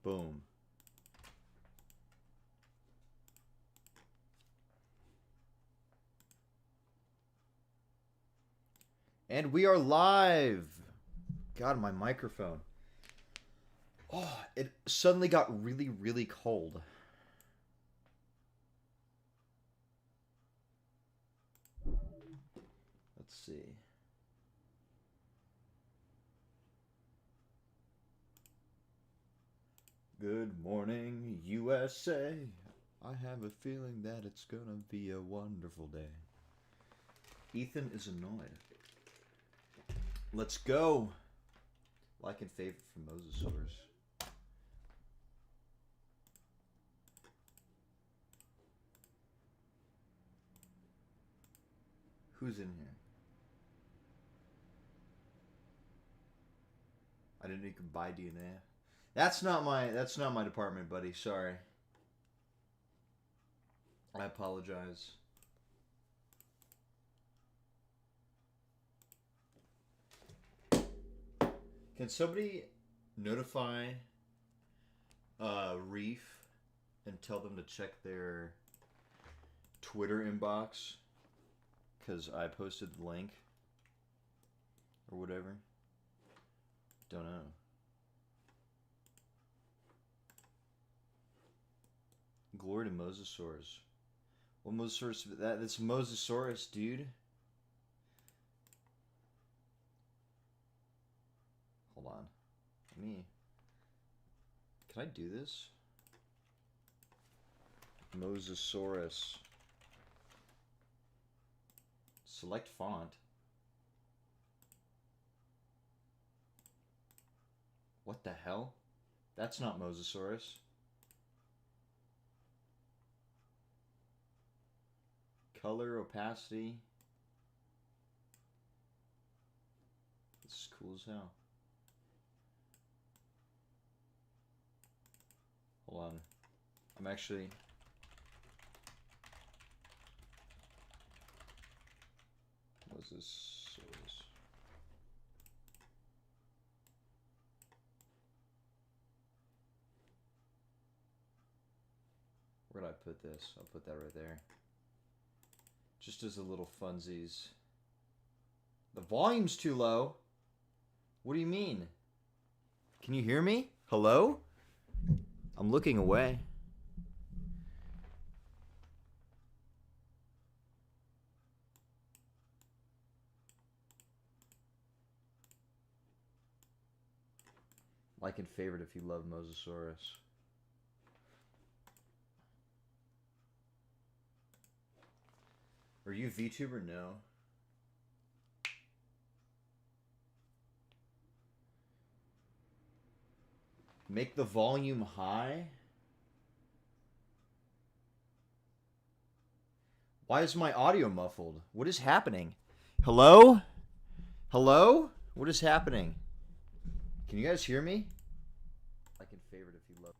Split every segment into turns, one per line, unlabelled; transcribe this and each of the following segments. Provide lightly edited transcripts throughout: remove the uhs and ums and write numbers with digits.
Boom. And we are live. God, my microphone. Oh, it suddenly got really, really cold. Let's see. Good morning, USA. I have a feeling that it's gonna be a wonderful day. Ethan is annoyed. Let's go. Like and favorite from Mosasaurus. Who's in here? I didn't know you could buy DNA. That's not my department, buddy. Sorry. I apologize. Can somebody notify Reef and tell them to check their Twitter inbox? Because I posted the link. Or whatever. Don't know. Glory to Mosasaurs. What Mosasaurus? That's Mosasaurus, dude. Hold on. Can I do this? Mosasaurus. Select font. What the hell? That's not Mosasaurus. Color, opacity. This is cool as hell. Hold on. I'm actually... Mosasaurus. Where did I put this? I'll put that right there. Just as a little funsies. The volume's too low. What do you mean? Can you hear me? Hello? I'm looking away. Like and favorite if you love Mosasaurus. Are you a VTuber? No. Make the volume high? Why is my audio muffled? What is happening? Hello? Hello? What is happening? Can you guys hear me? Like and favorite if you love.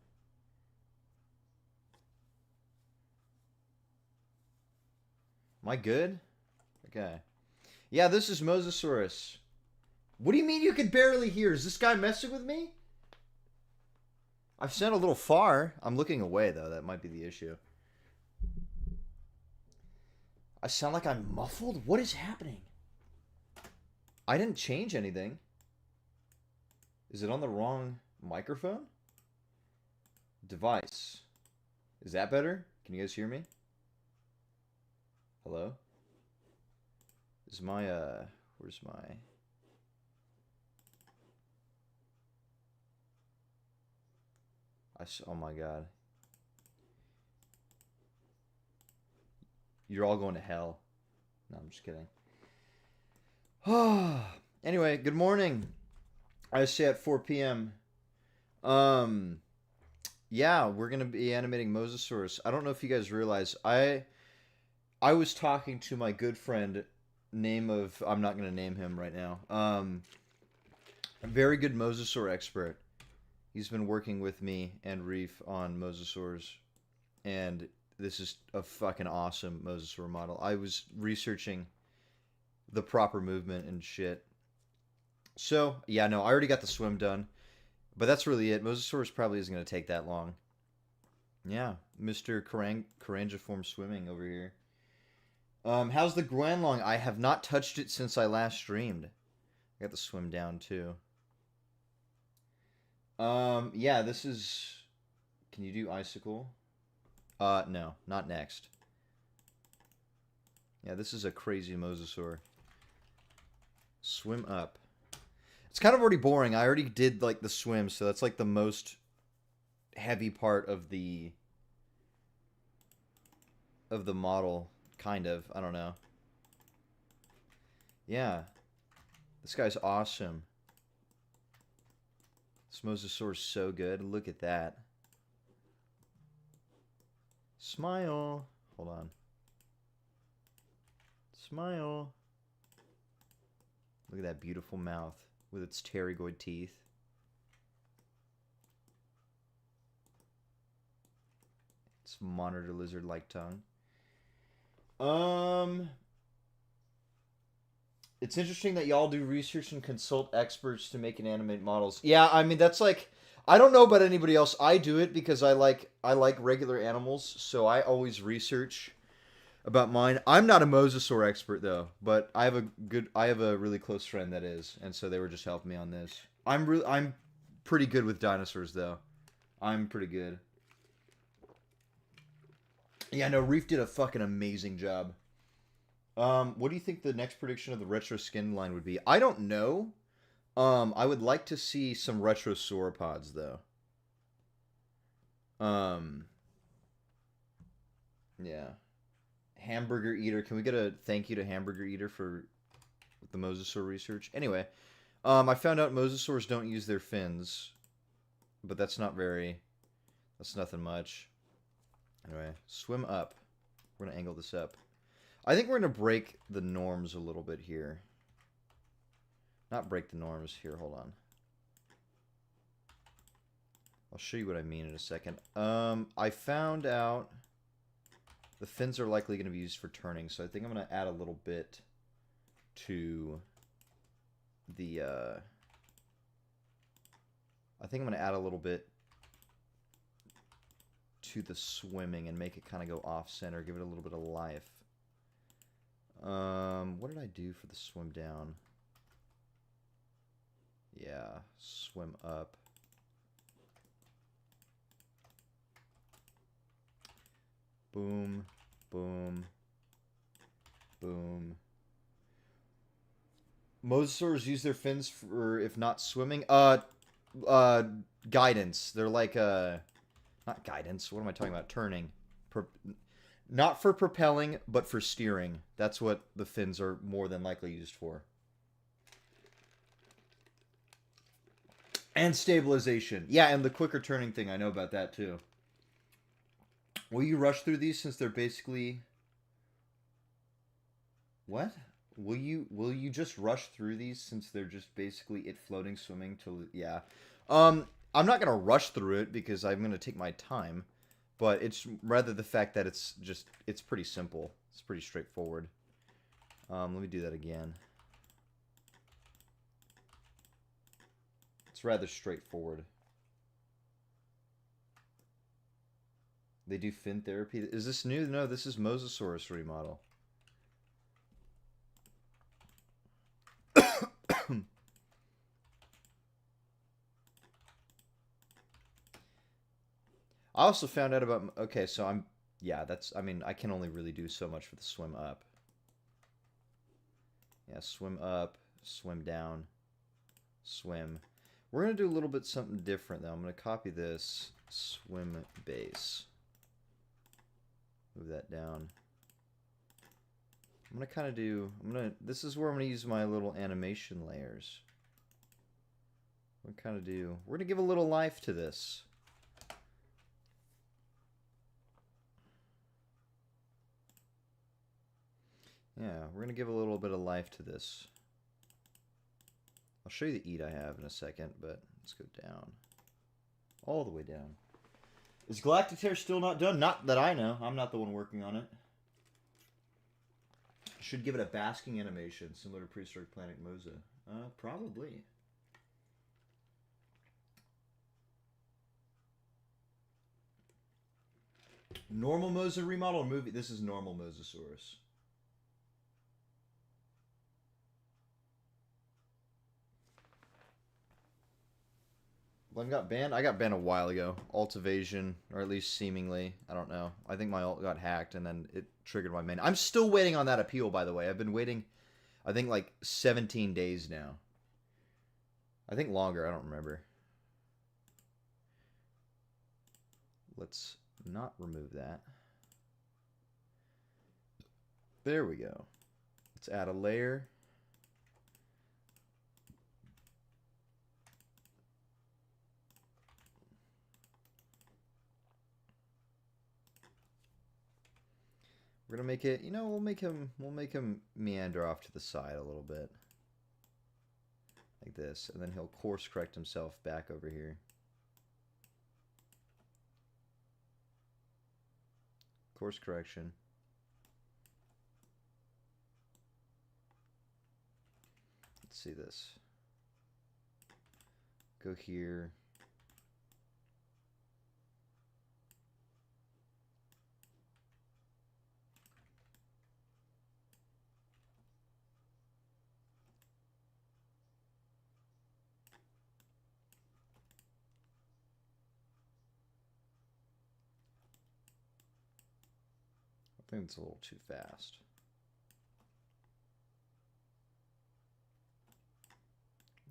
Am I good? Okay. Yeah, this is Mosasaurus. What do you mean you can barely hear? Is this guy messing with me? I've sent a little far. I'm looking away, though. That might be the issue. I sound like I'm muffled? What is happening? I didn't change anything. Is it on the wrong microphone? Device. Is that better? Can you guys hear me? Hello? Is my, where's my... oh my god. You're all going to hell. No, I'm just kidding. Anyway, good morning. I say at 4 p.m. Yeah, we're going to be animating Mosasaurus. I don't know if you guys realize, I was talking to my good friend, I'm not going to name him right now. A very good Mosasaur expert. He's been working with me and Reef on Mosasaurs, and this is a fucking awesome Mosasaur model. I was researching the proper movement and shit. So, yeah, no, I already got the swim done. But that's really it. Mosasaurus probably isn't going to take that long. Yeah, Mr. Carangiform swimming over here. How's the Guanlong? I have not touched it since I last streamed. I got the swim down too. Yeah, this is... Can you do Icicle? No, not next. Yeah, this is a crazy Mosasaur. Swim up. It's kind of already boring. I already did, like, the swim, so that's, like, the most heavy part of the model. Kind of. I don't know. Yeah. This guy's awesome. This Mosasaur's so good. Look at that. Smile. Hold on. Smile. Look at that beautiful mouth with its pterygoid teeth. Its monitor lizard-like tongue. It's interesting that y'all do research and consult experts to make and animate models. Yeah, I mean that's like, I don't know about anybody else. I do it because I like regular animals, so I always research about mine. I'm not a Mosasaur expert though, but I have a really close friend that is, and so they were just helping me on this. I'm pretty good with dinosaurs though. I'm pretty good. Yeah, no, Reef did a fucking amazing job. What do you think the next prediction of the retro skin line would be? I don't know. I would like to see some retro sauropods though. Yeah. Hamburger Eater. Can we get a thank you to Hamburger Eater for the Mosasaur research? Anyway, I found out Mosasaurs don't use their fins, but that's nothing much. Anyway, swim up. We're gonna angle this up. I think we're gonna break the norms a little bit here. Not break the norms here. Hold on. I'll show you what I mean in a second. I found out the fins are likely going to be used for turning, so I think I'm going to add a little bit to the, I think I'm going to add a little bit to the swimming and make it kind of go off-center, give it a little bit of life. What did I do for the swim down? Yeah, swim up. Boom, boom, boom. Mosasaurs use their fins for, if not swimming, guidance. They're like, not guidance. What am I talking about? Turning. Not for propelling, but for steering. That's what the fins are more than likely used for. And stabilization. Yeah, and the quicker turning thing, I know about that too. Will you rush through these since they're basically... What? Will you just rush through these since they're just basically it floating, swimming till... Yeah. I'm not going to rush through it because I'm going to take my time. But it's rather the fact that it's pretty simple. It's pretty straightforward. Let me do that again. It's rather straightforward. They do fin therapy. Is this new? No, this is Mosasaurus remodel. I also found out about... Okay, so I'm... Yeah, that's... I mean, I can only really do so much for the swim up. Yeah, swim up, swim down, swim. We're going to do a little bit something different, though. I'm going to copy this. Swim base. Move that down. I'm going to kind of do... This is where I'm going to use my little animation layers. We're going to give a little life to this. Yeah, we're going to give a little bit of life to this. I'll show you the eat I have in a second, but let's go down. All the way down. Is Galactitear still not done? Not that I know. I'm not the one working on it. Should give it a basking animation, similar to Prehistoric Planet Mosa. Probably. Normal Mosa remodel or movie? This is normal Mosasaurus. When got banned? I got banned a while ago. Alt evasion, or at least seemingly. I don't know. I think my alt got hacked and then it triggered my main. I'm still waiting on that appeal, by the way. I've been waiting, I think, like 17 days now. I think longer. I don't remember. Let's not remove that. There we go. Let's add a layer. We're gonna make it, you know, we'll make him meander off to the side a little bit. Like this. And then he'll course correct himself back over here. Course correction. Let's see this. Go here. I think it's a little too fast.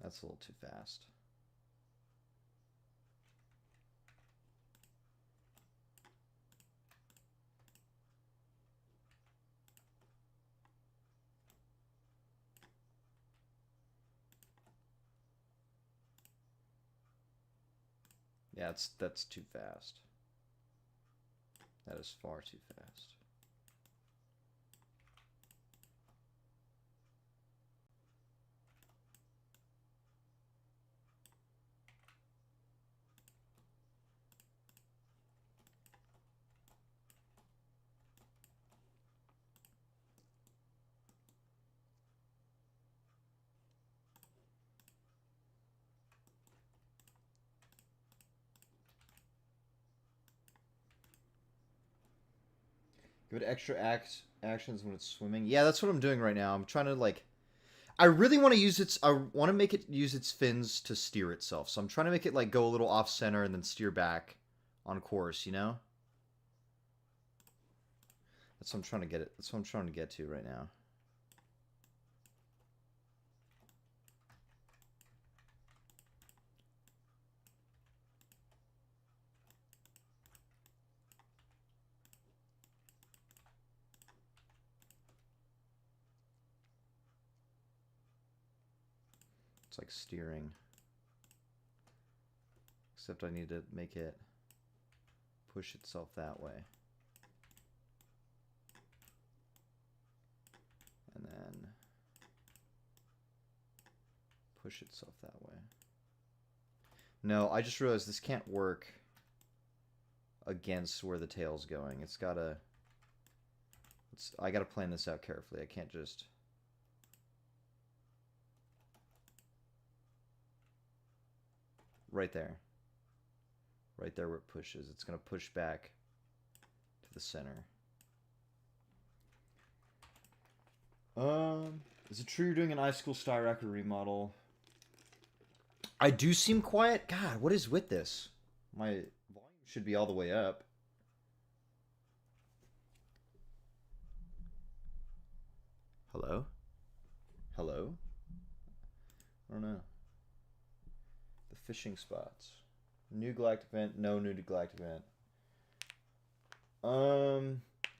That's a little too fast. Yeah, that's too fast. That is far too fast. Give it extra actions when it's swimming. Yeah, that's what I'm doing right now. I'm trying to, like, I really want to use its, I want to make it use its fins to steer itself. So I'm trying to make it, like, go a little off center and then steer back on course, you know? That's what I'm trying to get it. That's what I'm trying to get to right now. It's like steering. Except I need to make it push itself that way. And then push itself that way. No, I just realized this can't work against where the tail's going. It's gotta... I gotta plan this out carefully. I can't just... Right there. Right there where it pushes. It's going to push back to the center. Is it true you're doing an iSchool Skyrocket remodel? I do seem quiet? God, what is with this? My volume should be all the way up. Hello? Hello? I don't know. The fishing spots. New galactic event. No new galactic event.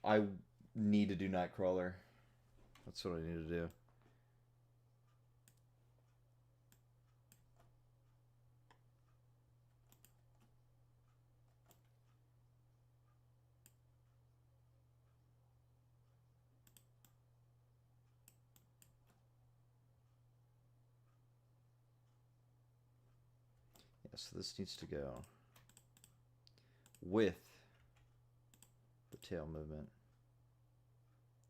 I need to do Nightcrawler. That's what I need to do. Yeah, so this needs to go with the tail movement.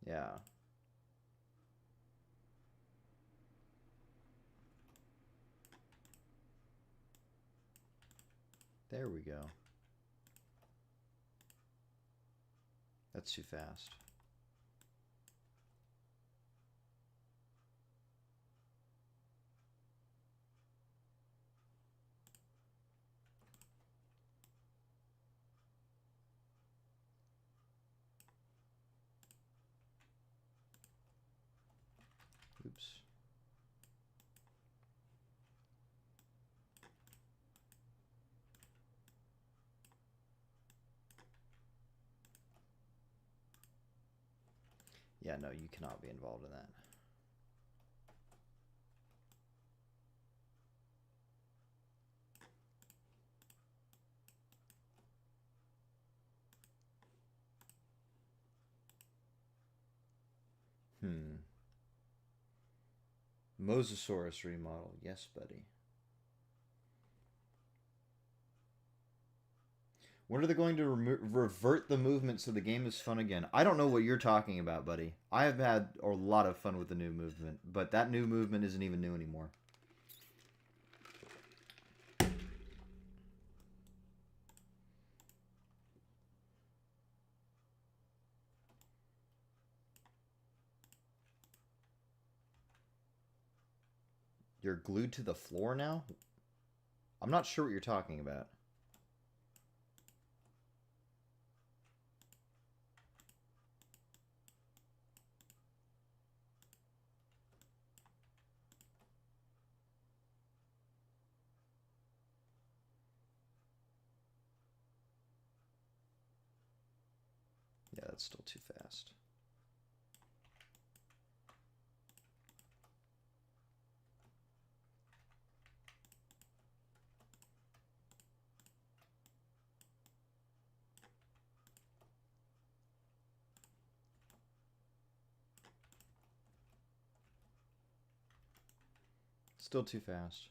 Yeah. There we go. That's too fast. Oops. Yeah, no, you cannot be involved in that. Mosasaurus remodel. Yes, buddy. When are they going to revert the movement so the game is fun again? I don't know what you're talking about, buddy. I have had a lot of fun with the new movement, but that new movement isn't even new anymore. You're glued to the floor now? I'm not sure what you're talking about. Yeah, that's still too fast. Still too fast.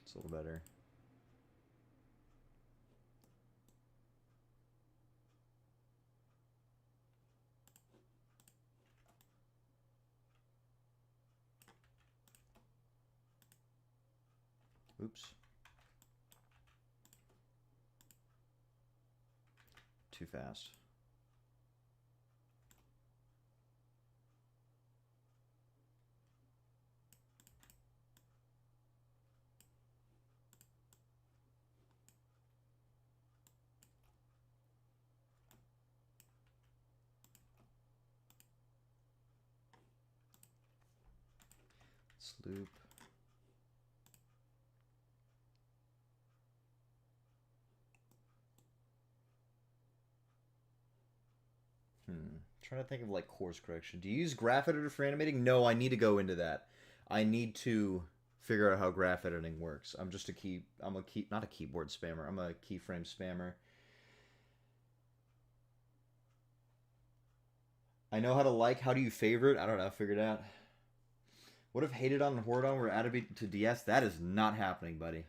It's a little better. Oops. Too fast. Let's loop. Trying to think of like course correction. Do you use graph editor for animating? No, I need to go into that. I need to figure out how graph editing works. I'm just not a keyboard spammer. I'm a keyframe spammer. I know how to like. How do you favorite? I don't know. Figure it out. What if Hated on and Hordon were added to DS? That is not happening, buddy.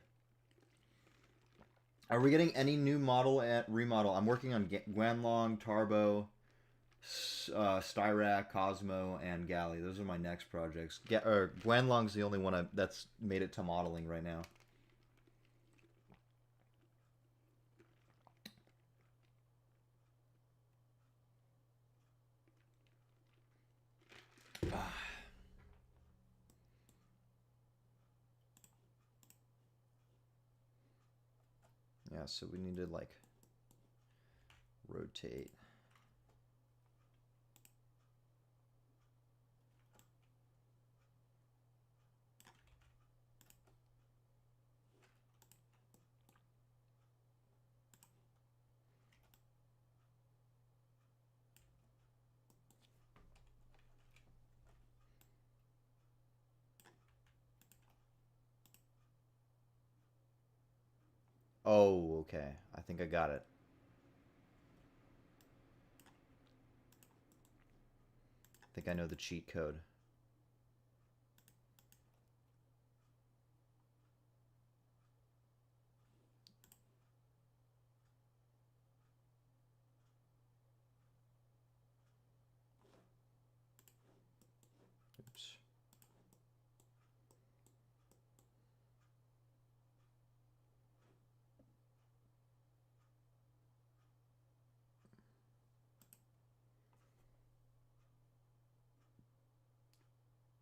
Are we getting any new model at remodel? I'm working on Guanlong, Tarbo, Styrak, Cosmo, and Galley. Those are my next projects. Guanlong's the only one that's made it to modeling right now. Yeah, so we need to like rotate. Oh, okay. I think I got it. I think I know the cheat code. Oops.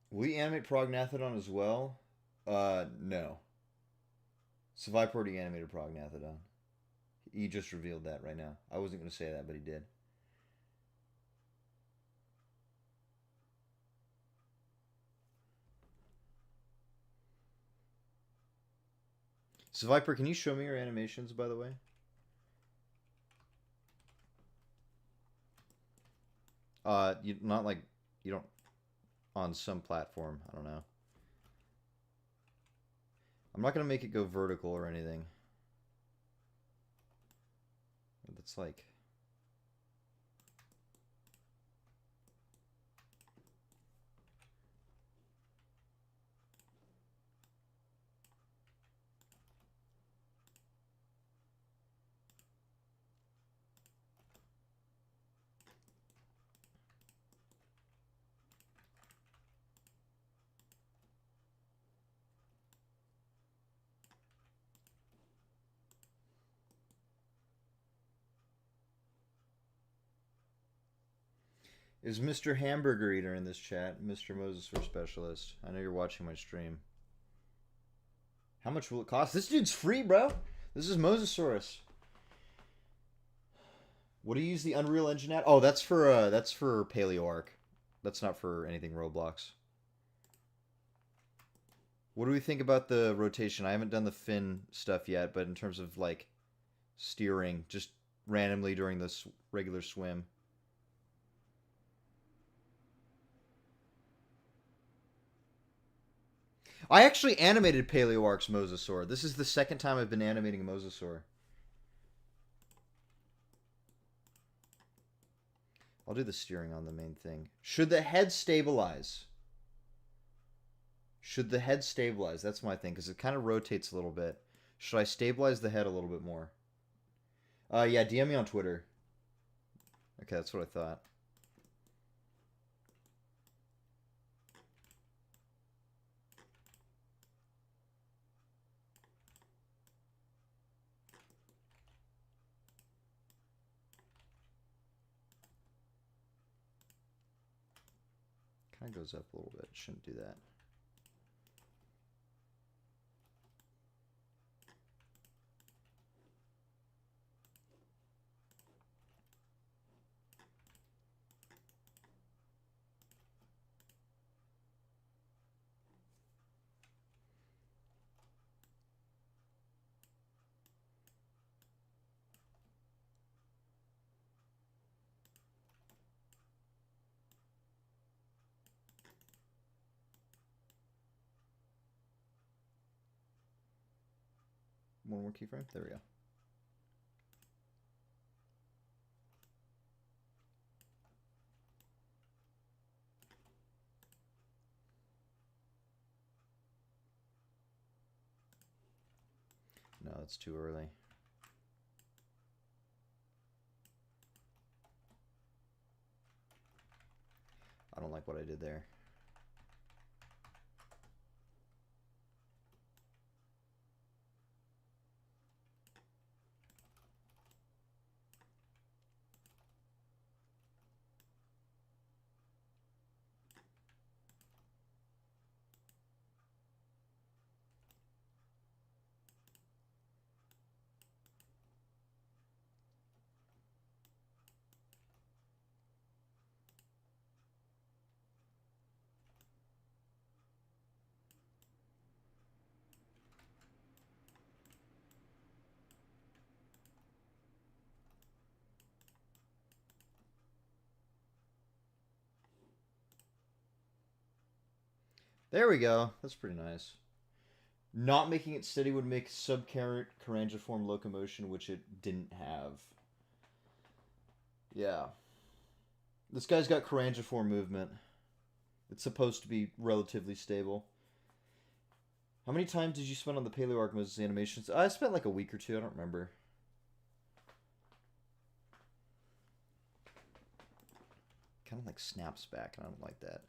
Will we animate Prognathodon as well? No. Survive already animated Prognathodon. He just revealed that right now. I wasn't going to say that, but he did. So Viper, can you show me your animations, by the way? You not like you don't on some platform. I don't know. I'm not gonna make it go vertical or anything. That's like. Is Mr. Hamburger Eater in this chat? Mr. Mosasaur Specialist. I know you're watching my stream. How much will it cost? This dude's free, bro. This is Mosasaurus. What do you use the Unreal Engine at? Oh, that's for PaleoArc. That's not for anything Roblox. What do we think about the rotation? I haven't done the fin stuff yet, but in terms of like steering, just randomly during this regular swim. I actually animated PaleoArc's Mosasaur. This is the second time I've been animating a Mosasaur. I'll do the steering on the main thing. Should the head stabilize? Should the head stabilize? That's my thing, because it kind of rotates a little bit. Should I stabilize the head a little bit more? Yeah, DM me on Twitter. Okay, that's what I thought. Kind of goes up a little bit. Shouldn't do that. One more keyframe. There we go. No, it's too early. I don't like what I did there. There we go. That's pretty nice. Not making it steady would make subcarangiform locomotion, which it didn't have. Yeah. This guy's got carangiform movement. It's supposed to be relatively stable. How many times did you spend on the PaleoArc Moses animations? I spent like a week or two. I don't remember. Kind of like snaps back, and I don't like that.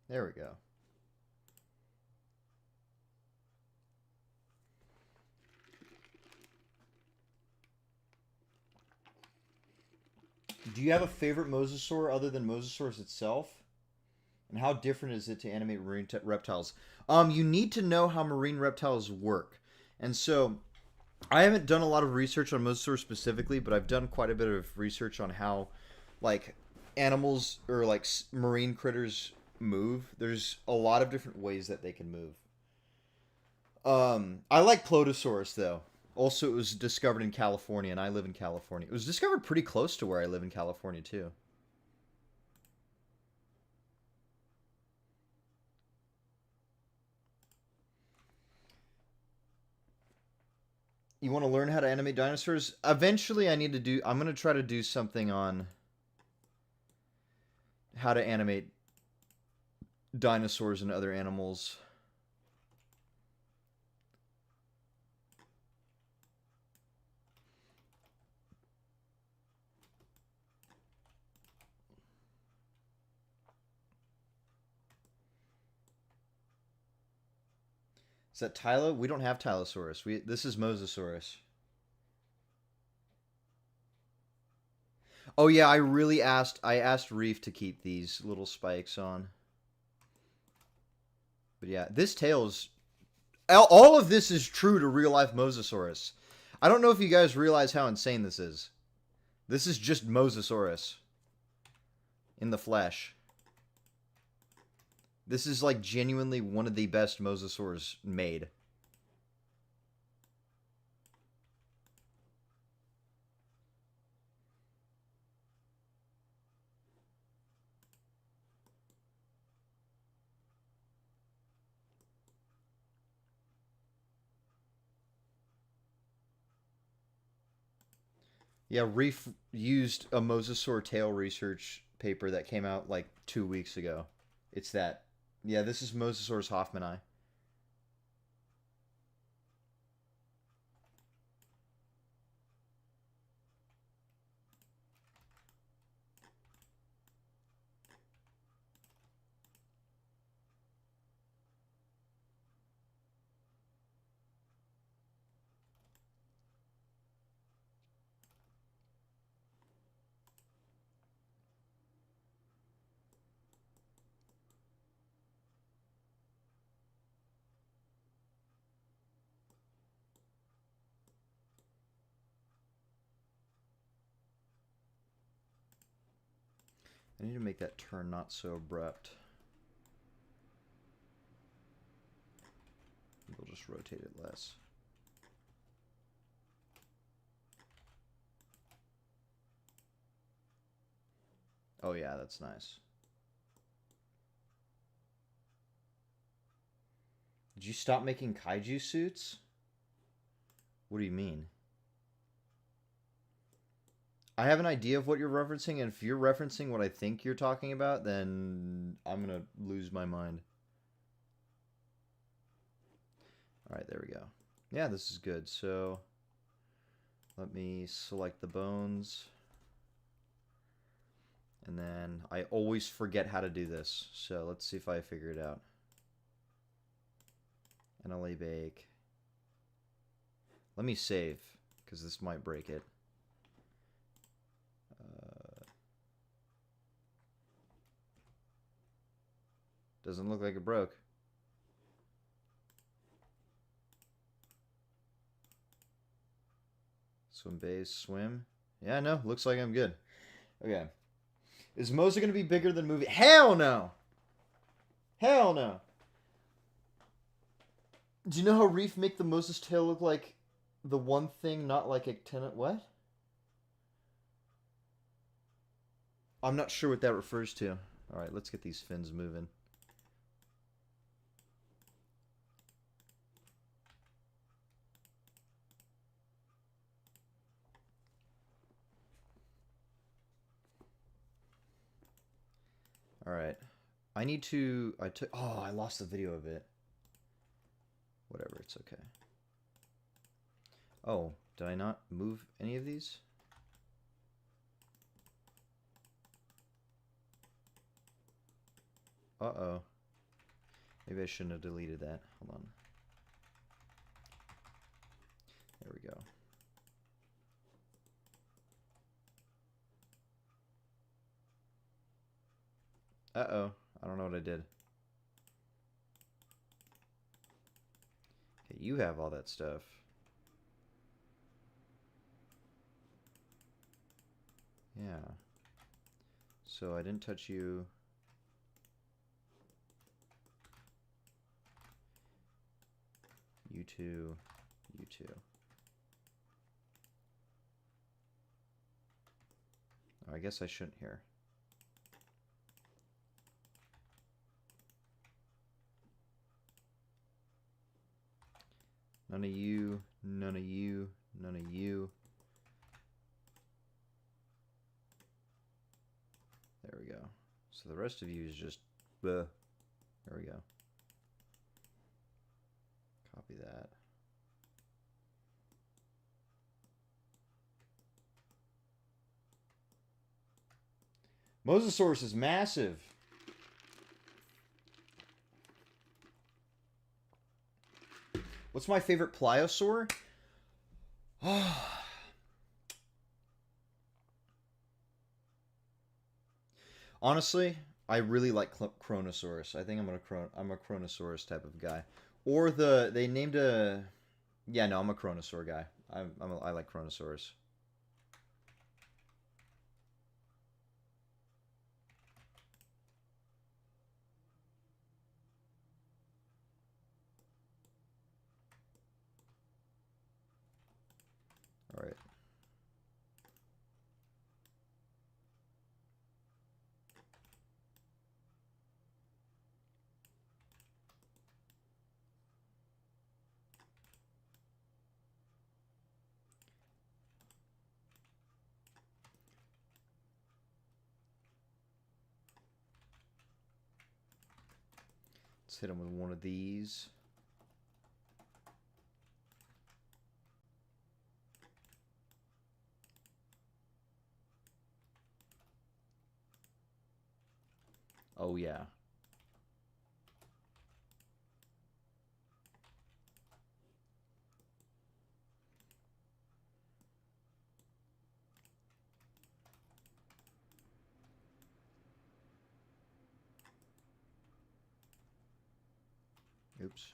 There we go. Do you have a favorite mosasaur other than Mosasaurus itself? And how different is it to animate marine reptiles? You need to know how marine reptiles work. And so, I haven't done a lot of research on Mosasaurus specifically, but I've done quite a bit of research on how, like, animals or, like, marine critters move. There's a lot of different ways that they can move. I like Plotosaurus, though. Also, it was discovered in California, and I live in California. It was discovered pretty close to where I live in California, too. You want to learn how to animate dinosaurs? Eventually, I'm going to try to do something on how to animate dinosaurs and other animals. Is that Tylo? We don't have Tylosaurus. This is Mosasaurus. Oh yeah, I asked Reef to keep these little spikes on. But yeah, this tail's all of this is true to real life Mosasaurus. I don't know if you guys realize how insane this is. This is just Mosasaurus in the flesh. This is like genuinely one of the best Mosasaurs made. Yeah, Reef used a Mosasaur tail research paper that came out like 2 weeks ago. It's that. Yeah, this is Mosasaurus hoffmanni. I need to make that turn not so abrupt. We'll just rotate it less. Oh yeah, that's nice. Did you stop making kaiju suits? What do you mean? I have an idea of what you're referencing, and if you're referencing what I think you're talking about, then I'm gonna lose my mind. Alright, there we go. Yeah, this is good. So, let me select the bones. And then, I always forget how to do this. So, let's see if I figure it out. NLA bake. Let me save, because this might break it. Doesn't look like it broke. Swim base, swim. Yeah, no, looks like I'm good. Okay. Is Mosa going to be bigger than movie? Hell no! Hell no! Do you know how Reef make the Mosa's tail look like the one thing, not like a tenant? What? I'm not sure what that refers to. Alright, let's get these fins moving. Alright. I need to... Oh, I lost the video of it. Whatever, it's okay. Oh, did I not move any of these? Uh-oh. Maybe I shouldn't have deleted that. Hold on. There we go. Uh-oh. I don't know what I did. Okay, you have all that stuff. Yeah. So I didn't touch you. You two. You two. Oh, I guess I shouldn't here. None of you, none of you, none of you. There we go. So the rest of you is just, there we go. Copy that. Mosasaurus is massive. What's my favorite pliosaur? Honestly, I really like Chronosaurus. I think I'm a Chronosaurus type of guy. Or they named a, yeah, no, I'm a Chronosaur guy. I like Chronosaurus. All right. Let's hit him with one of these. Oh, yeah. Oops.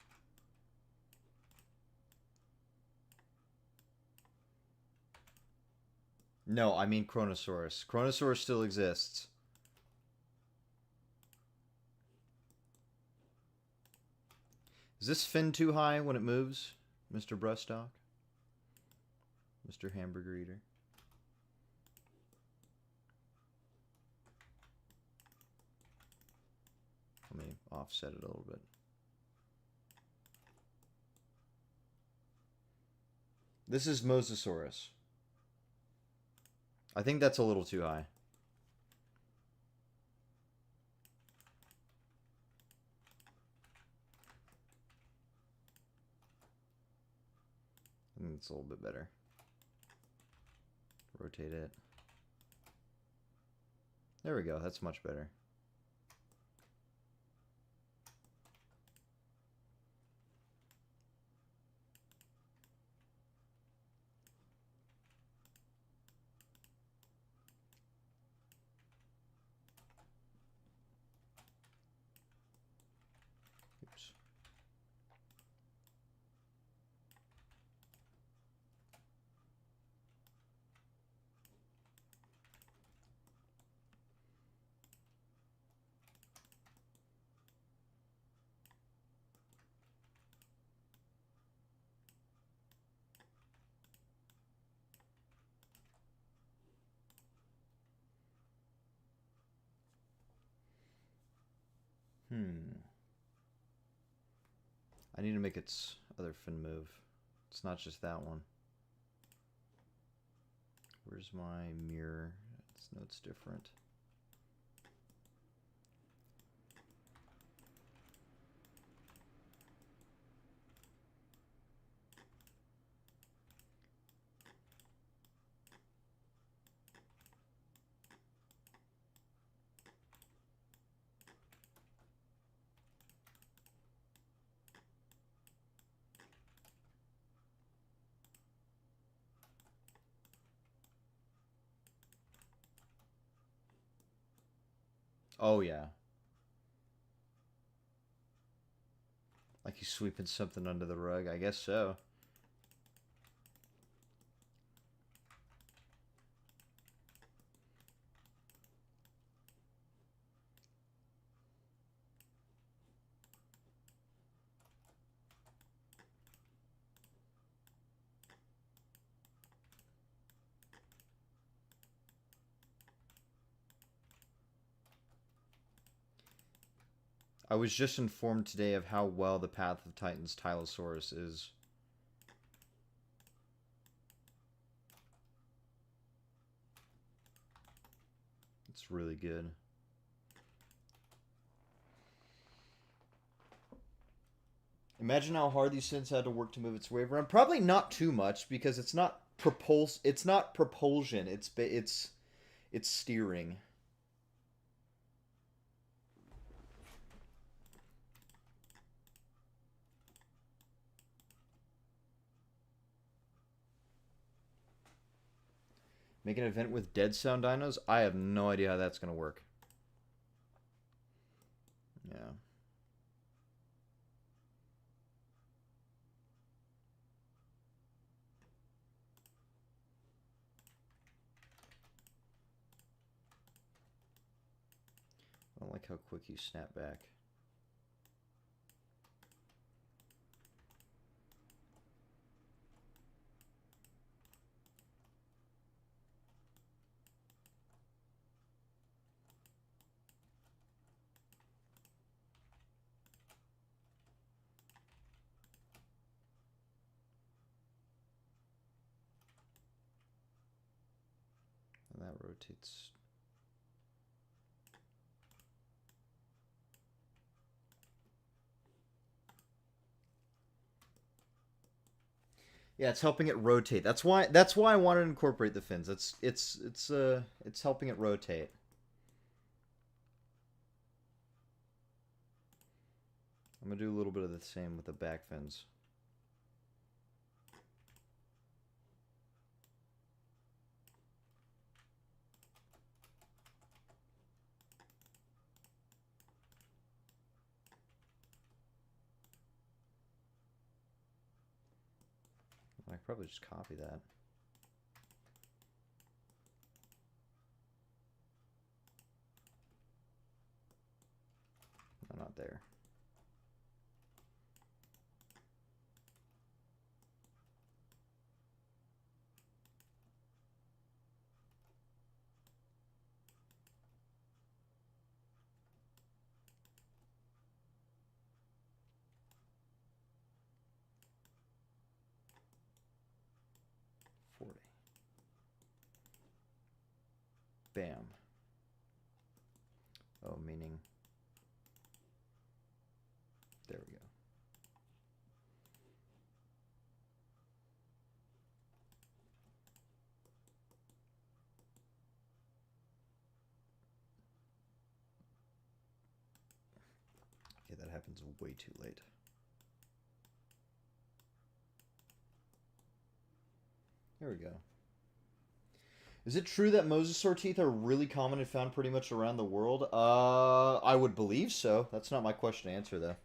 No, I mean Chronosaurus. Chronosaurus still exists. Is this fin too high when it moves, Mr. Brustock? Mr. Hamburger Eater? Let me offset it a little bit. This is Mosasaurus. I think that's a little too high. I think it's a little bit better. Rotate it. There we go. That's much better. Oops. I need to make its other fin move. It's not just that one. Where's my mirror? No, it's different. Oh, yeah. Like he's sweeping something under the rug. I guess so. I was just informed today of how well the Path of Titans Tylosaurus is. It's really good. Imagine how hard these synths had to work to move its wave around. Probably not too much because it's not It's not propulsion. It's steering. Make an event with dead sound dinos? I have no idea how that's gonna work. Yeah. I don't like how quick you snap back. And that rotates. Yeah, it's helping it rotate. That's why I wanted to incorporate the fins. It's helping it rotate. I'm gonna do a little bit of the same with the back fins. I could probably just copy that. I'm not there. Bam. Oh, meaning... There we go. Okay, that happens way too late. There we go. Is it true that mosasaur teeth are really common and found pretty much around the world? I would believe so. That's not my question to answer, though.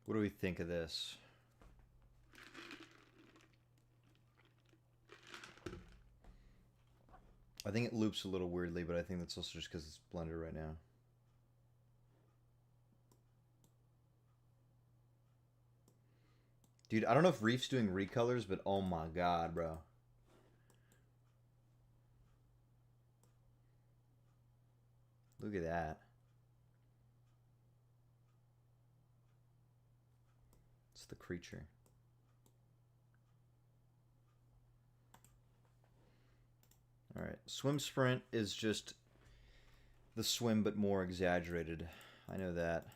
What do we think of this? I think it loops a little weirdly, but I think that's also just because it's blended right now. Dude, I don't know if Reef's doing recolors, but oh my god, bro. Look at that. It's the creature. Alright, swim sprint is just the swim but more exaggerated. I know that.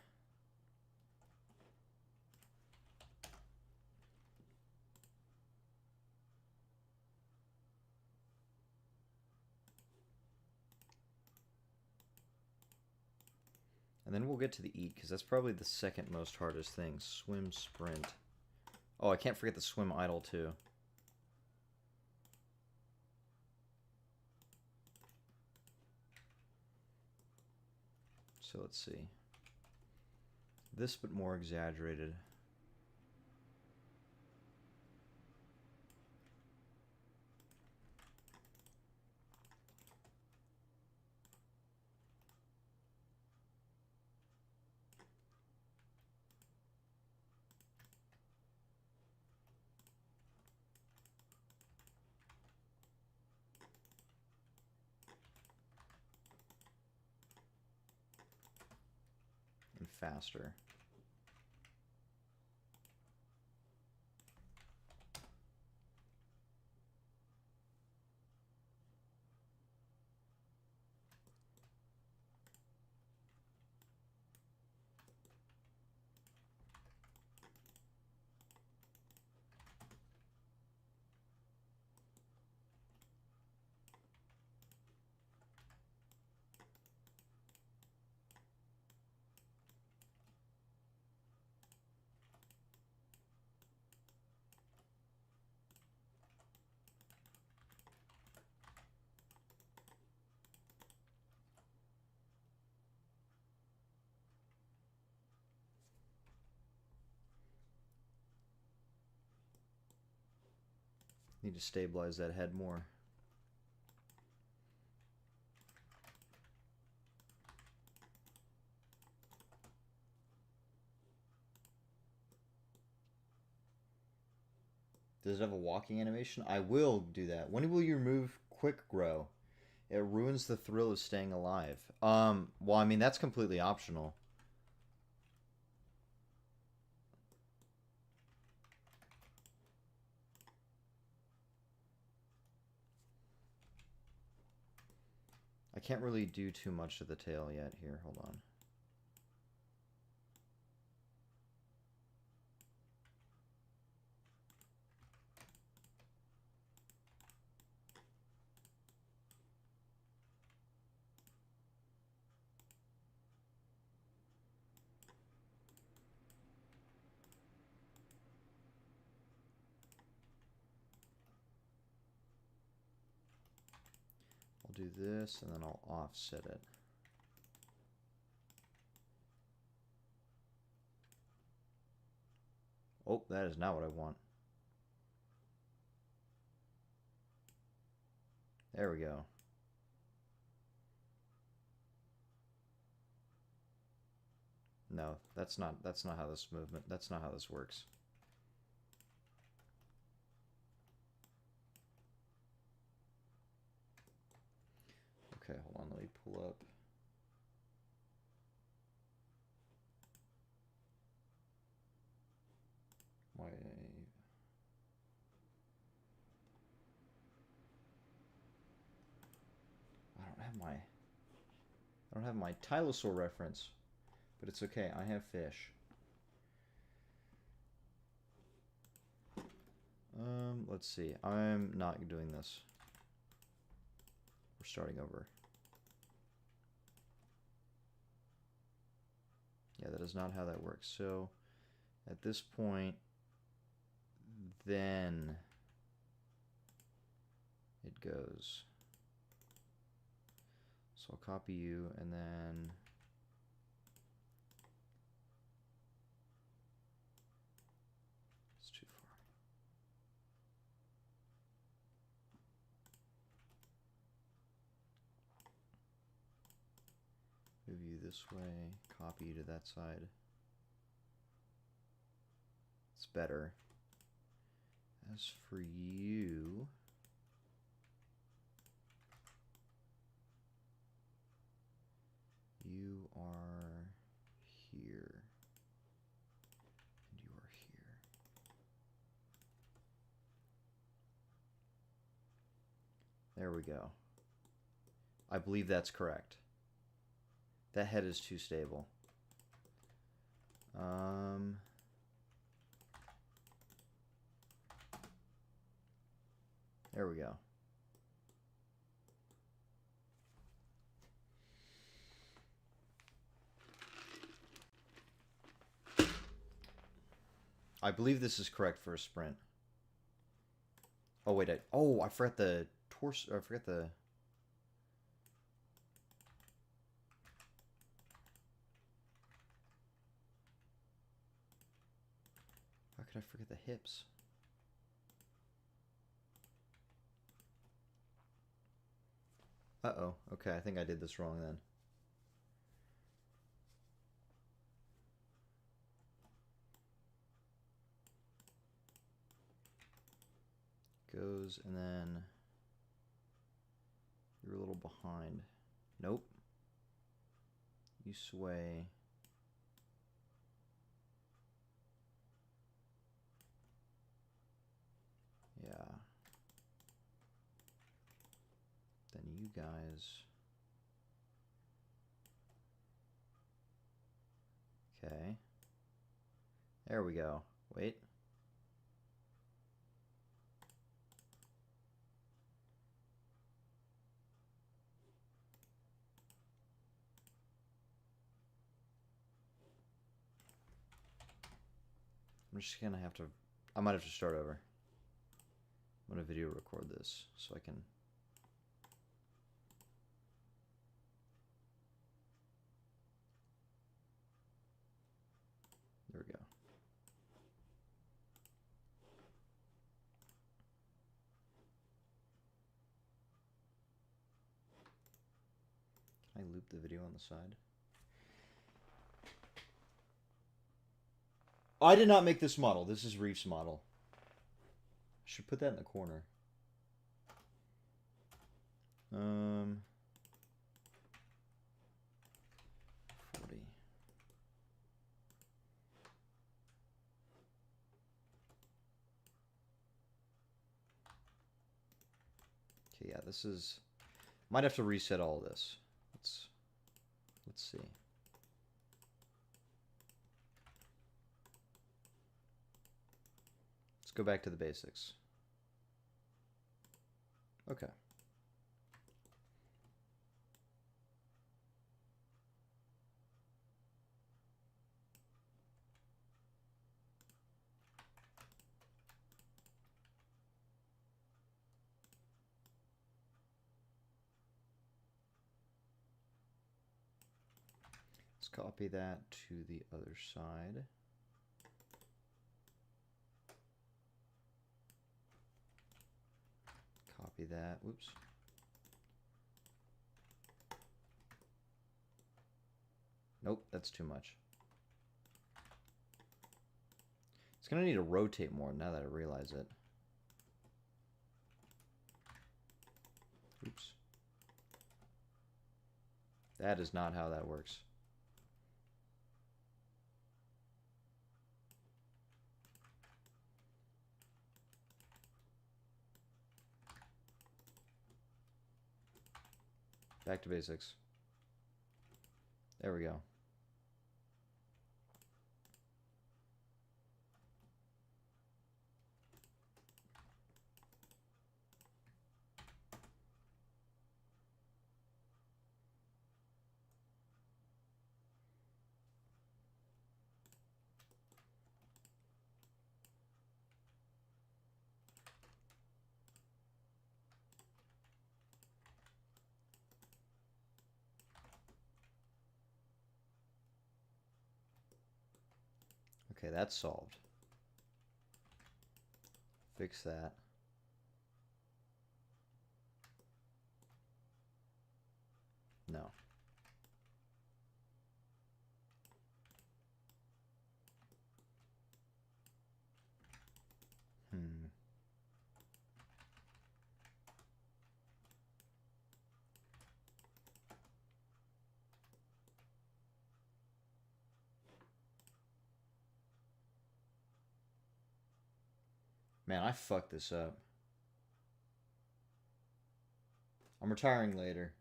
And then we'll get to the eat, because that's probably the second most hardest thing. Swim sprint. Oh, I can't forget the swim idle, too. So let's see. This, but more exaggerated. And faster. Need to stabilize that head more. Does it have a walking animation? I will do that. When will you remove quick grow? It ruins the thrill of staying alive. Well, I mean, that's completely optional. I can't really do too much to the tail yet. Here, hold on. I'll do this, and then I'll offset it. Oh, that is not what I want. There we go. No, that's not how this movement, that's not how this works. Okay, hold on, let me pull up. My... I don't have my Tylosaur reference, but it's okay, I have fish. Let's see, I'm not doing this. We're starting over. Yeah, that is not how that works. So, at this point, then it goes. So I'll copy you, and then it's too far. Move you this way, copy you to that side. It's better. As for you, You are here. And you are here. There we go. I believe that's correct. That head is too stable. There we go. I believe this is correct for a sprint. Oh wait, I forgot the torso. I forgot the. How could I forget the hips? Uh-oh. Okay, I think I did this wrong then. Goes, and then you're a little behind. Nope. You sway. Yeah. Then you guys. Okay. There we go. Wait. I'm just gonna have to. I might have to start over. I'm gonna video record this so I can. There we go. Can I loop the video on the side? I did not make this model. This is Reef's model. I should put that in the corner. 40. Okay, yeah, this is. Might have to reset all of this. Let's see. Let's go back to the basics. Okay. Let's copy that to the other side. Copy that. Whoops. Nope, that's too much. It's going to need to rotate more now that I realize it. Oops. That is not how that works. Back to basics. There we go. Okay, that's solved. Fix that. No. Man, I fucked this up. I'm retiring later.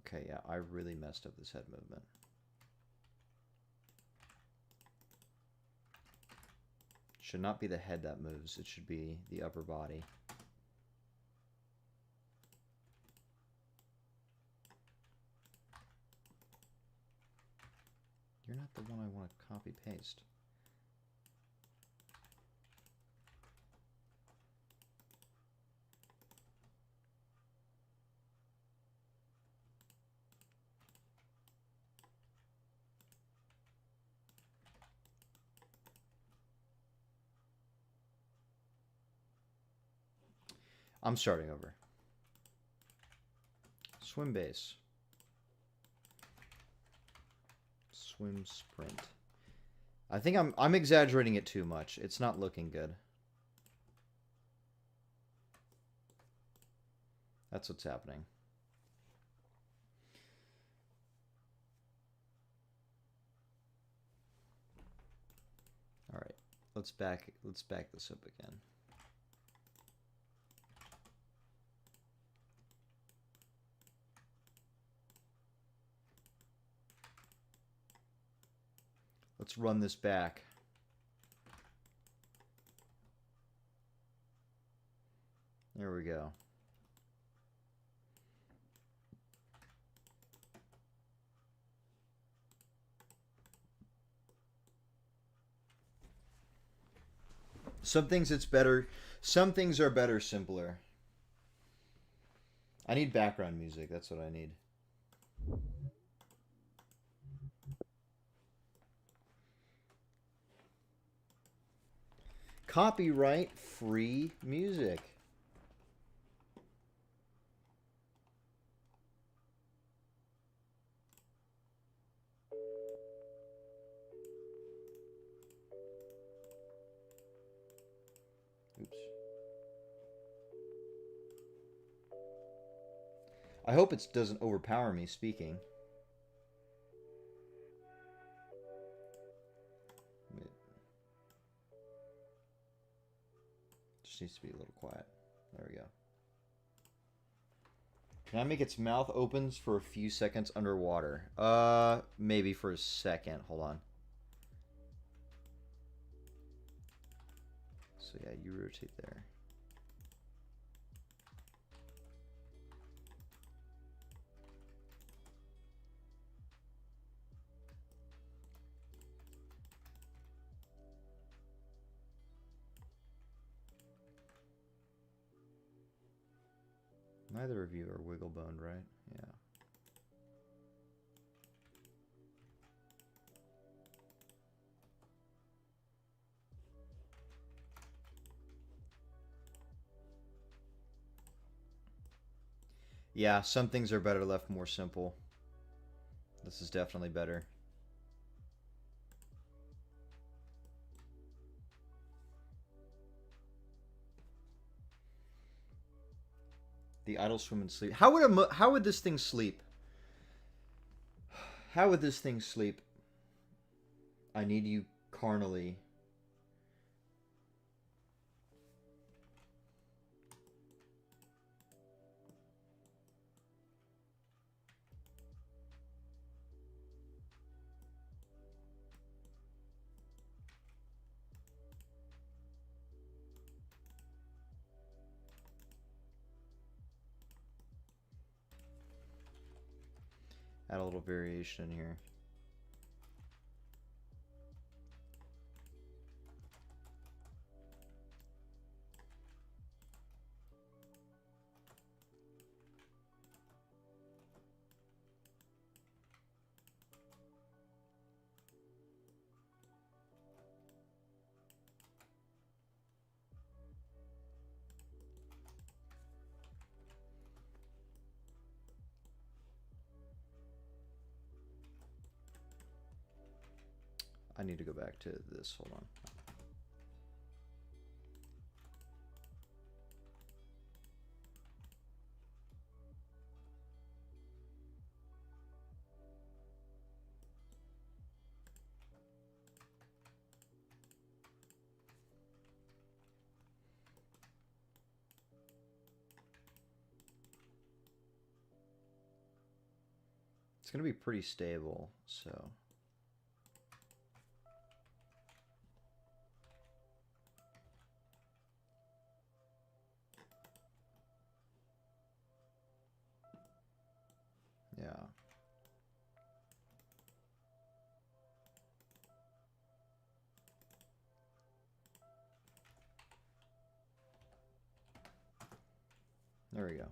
Okay, yeah, I really messed up this head movement. Should not be the head that moves. It should be the upper body. You're not the one I want to copy paste. I'm starting over. Swim base. Swim sprint. I think I'm exaggerating it too much. It's not looking good. That's what's happening. All right. Let's back this up again. Let's run this back. There we go. Some things it's better. Some things are better simpler. I need background music. That's what I need. Copyright free music. Oops. I hope it doesn't overpower me speaking. Just needs to be a little quiet. There we go. Can I make its mouth opens for a few seconds underwater? Maybe for a second. Hold on. So yeah, you rotate there. Neither of you are wiggle boned, right? Yeah. Yeah, some things are better left more simple. This is definitely better. The idle swim and sleep. How would this thing sleep? How would this thing sleep? I need you carnally. Add a little variation in here. I need to go back to this. Hold on. It's going to be pretty stable, so... Yeah. There we go.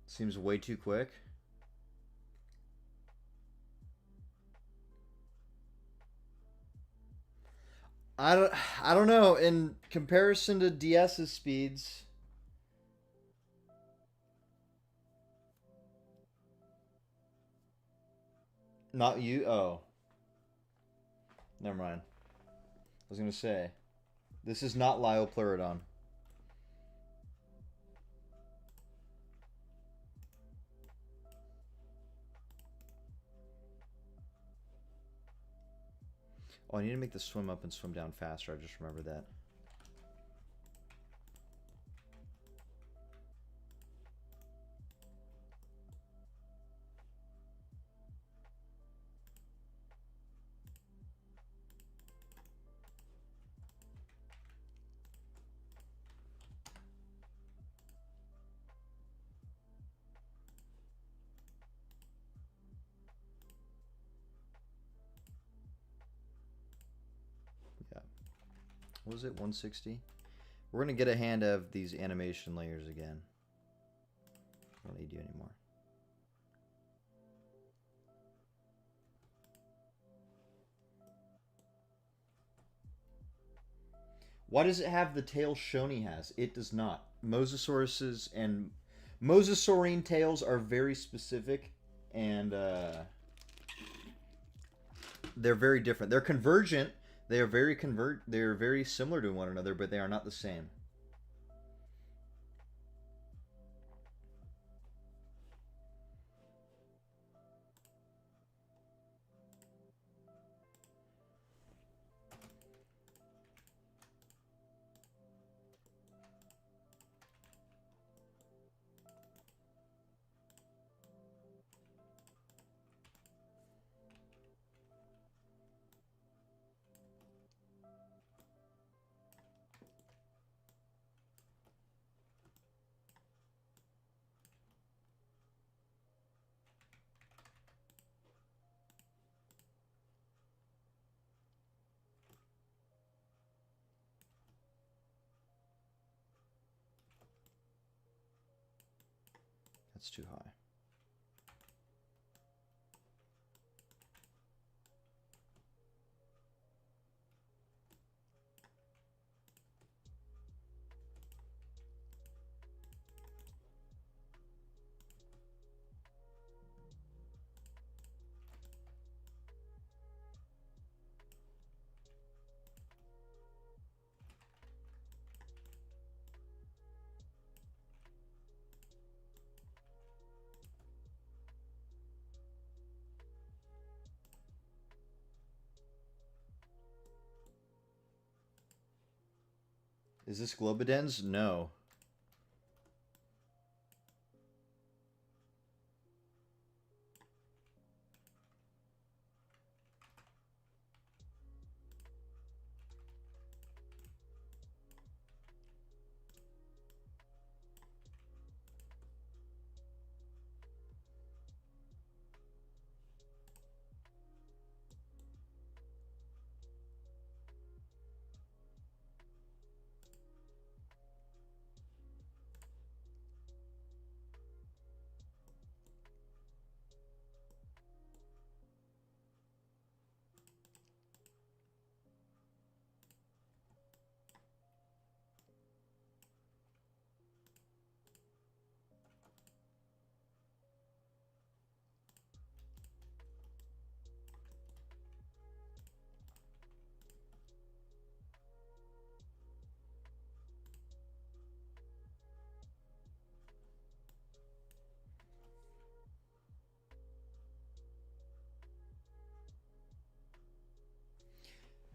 Seems way too quick. I don't know. In comparison to DS's speeds, not you. Oh, never mind. I was gonna say, this is not Lyopleurodon. Oh, I need to make the swim up and swim down faster. I just remembered that. Yeah. What was it? 160? We're going to get a hand of these animation layers again. I don't need you anymore. Why does it have the tail Shoni has? It does not. Mosasauruses and Mosasaurine tails are very specific, and they're very different. They're convergent. They are They're very similar to one another, but they are not the same. That's too high. Is this Globidens? No.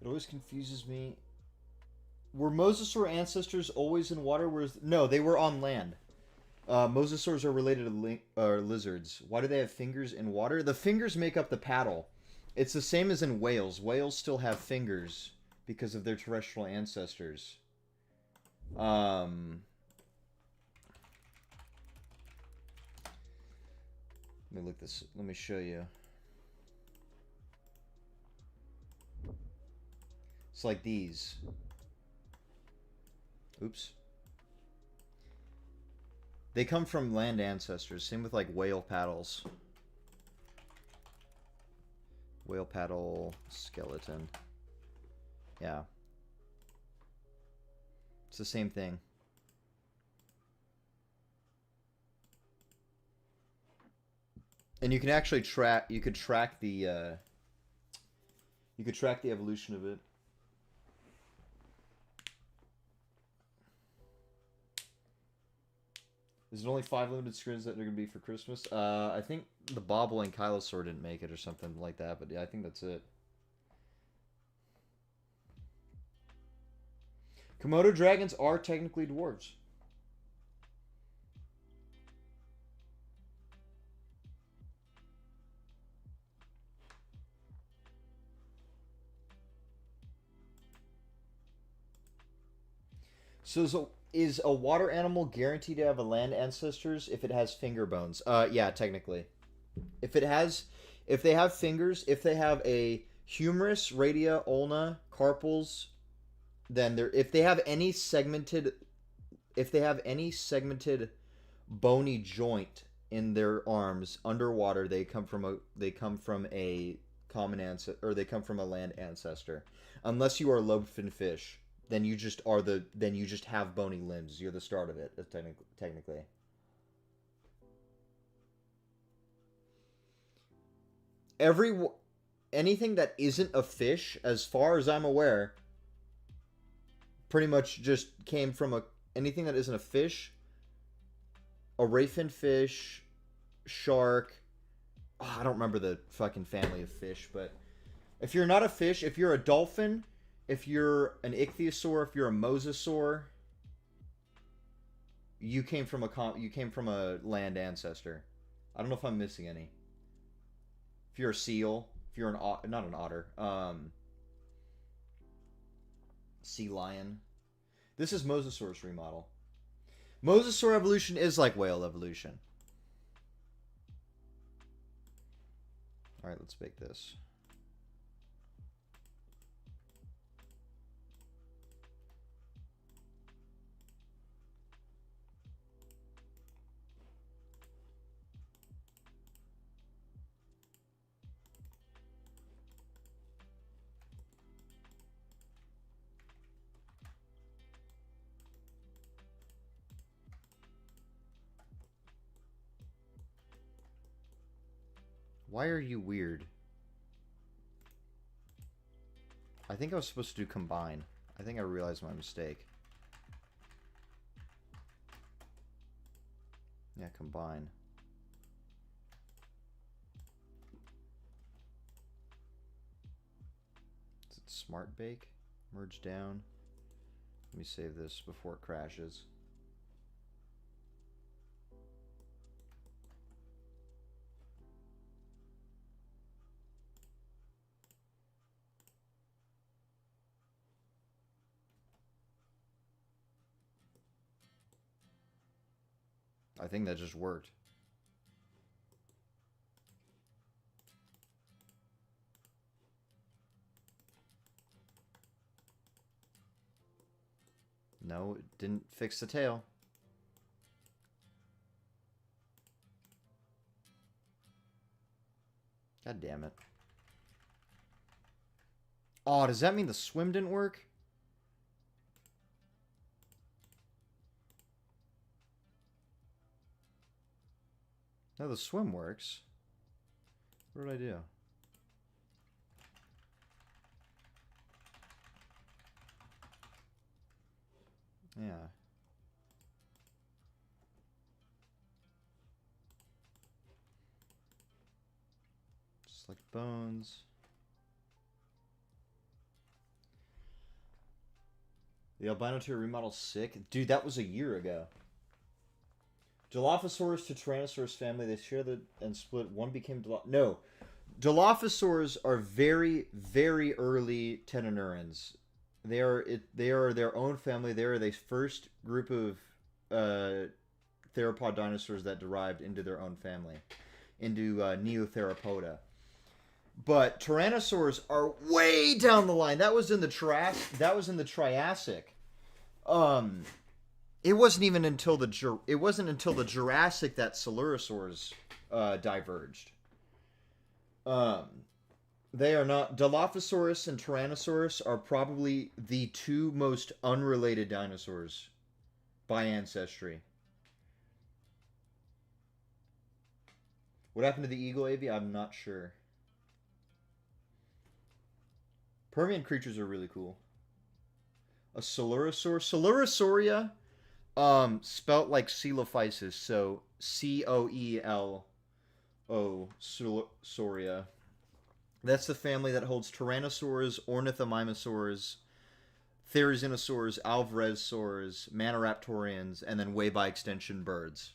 It always confuses me. Were Mosasaur ancestors always in water? No, they were on land. Mosasaurs are related to lizards. Why do they have fingers in water? The fingers make up the paddle. It's the same as in whales. Whales still have fingers because of their terrestrial ancestors. Let me look this. Let me show you. It's like these. Oops. They come from land ancestors. Same with like whale paddles. Whale paddle skeleton. Yeah. It's the same thing. And you can actually track. You could track the. You could track the evolution of it. Is it only 5 limited screens that are going to be for Christmas? I think the Bobble and Kylosaur didn't make it or something like that, but yeah, I think that's it. Komodo dragons are technically dwarves. So is a water animal guaranteed to have a land ancestors if it has finger bones? Yeah, technically. If they have fingers, if they have a humerus, radia, ulna, carpals, then if they have any segmented bony joint in their arms underwater, they come from a common ancestor, or they come from a land ancestor. Unless you are a lobefin fish, then you just have bony limbs. You're the start of it, technically. Anything that isn't a fish, as far as I'm aware, pretty much just came from anything that isn't a fish, a rayfin fish, shark. Oh, I don't remember the fucking family of fish, but if you're not a fish, if you're a dolphin, if you're an ichthyosaur, if you're a mosasaur, you came from a land ancestor. I don't know if I'm missing any. If you're a seal, if you're not an otter, sea lion. This is Mosasaurus remodel. Mosasaur evolution is like whale evolution. All right, let's bake this. Why are you weird? I think I was supposed to do combine. I think I realized my mistake. Yeah, combine. Is it smart bake? Merge down. Let me save this before it crashes. I think that just worked. No, it didn't fix the tail. God damn it. Oh, does that mean the swim didn't work? No, the swim works. What did I do? Yeah. Select bones. The albino to remodel sick? Dude, that was a year ago. Dilophosaurus to Tyrannosaurus family, they share the and split. One became No. Dilophosaurs are very, very early Tenonurans. They are their own family. They are the first group of theropod dinosaurs that derived into their own family, into Neotheropoda. But Tyrannosaurs are way down the line. That was in the Triassic. It wasn't even until the Jurassic that Coelurosaurs diverged. They are not. Dilophosaurus and Tyrannosaurus are probably the two most unrelated dinosaurs by ancestry. What happened to the eagle avi? I'm not sure. Permian creatures are really cool. A Coelurosaur. Coelurosauria, spelt like Coelophysis, so Coelo-Sauria. That's the family that holds Tyrannosaurs, Ornithomimosaurs, Therizinosaurs, Alvarezsaurs, Maniraptorians, and then way by extension birds.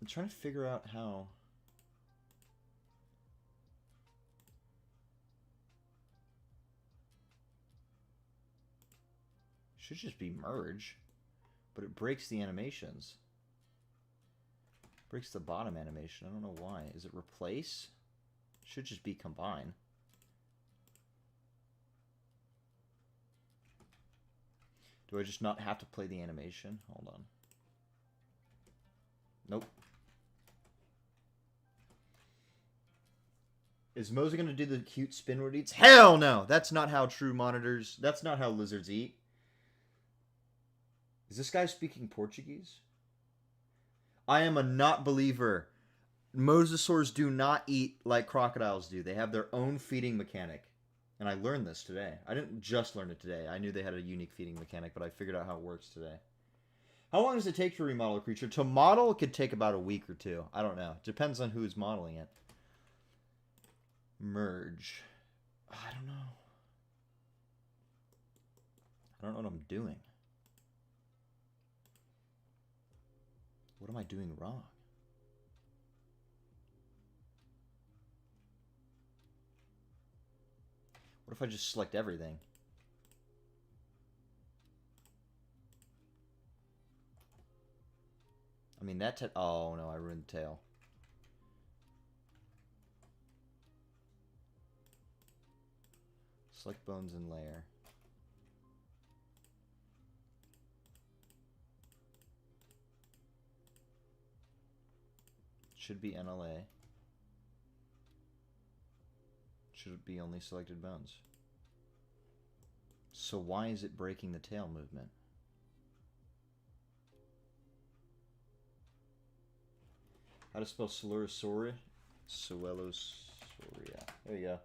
I'm trying to figure out how. Should just be merge, but it breaks the animations. Breaks the bottom animation. I don't know why. Is it replace? Should just be combine. Do I just not have to play the animation? Hold on. Nope. Is Mosa going to do the cute spin where it eats? Hell no! That's not how true monitors... That's not how lizards eat. Is this guy speaking Portuguese? I am a not believer. Mosasaurs do not eat like crocodiles do. They have their own feeding mechanic. And I learned this today. I didn't just learn it today. I knew they had a unique feeding mechanic, but I figured out how it works today. How long does it take to remodel a creature? To model, it could take about a week or two. I don't know. Depends on who's modeling it. Merge. I don't know. I don't know what I'm doing. What am I doing wrong? What if I just select everything? I mean, that... Oh, no, I ruined the tail. Select bones and layer. Should be NLA. Should it be only selected bones? So why is it breaking the tail movement? How to spell Coelurosauria? Coelurosauria. There you go.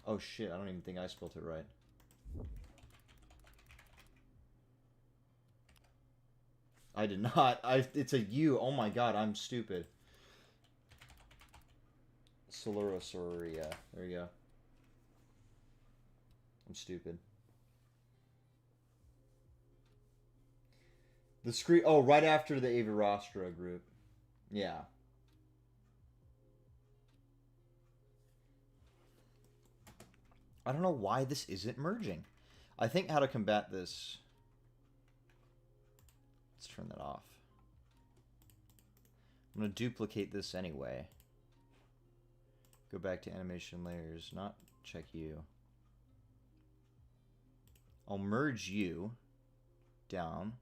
Oh shit, I don't even think I spelled it right. I did not. It's a U. Oh my god, I'm stupid. Coelurosauria. There you go. I'm stupid. The screen. Oh, right after the Avirostra group. Yeah. I don't know why this isn't merging. I think how to combat this... Let's turn that off. I'm going to duplicate this anyway. Go back to animation layers, not check you. I'll merge you down,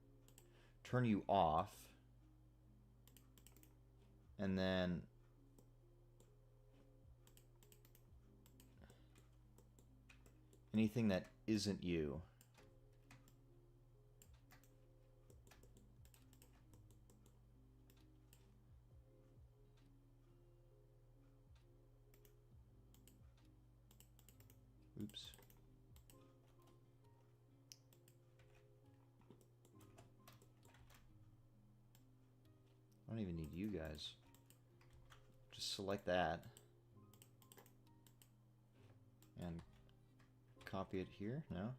turn you off, and then anything that isn't you. Oops. I don't even need you guys. Just select that. And copy it here. No.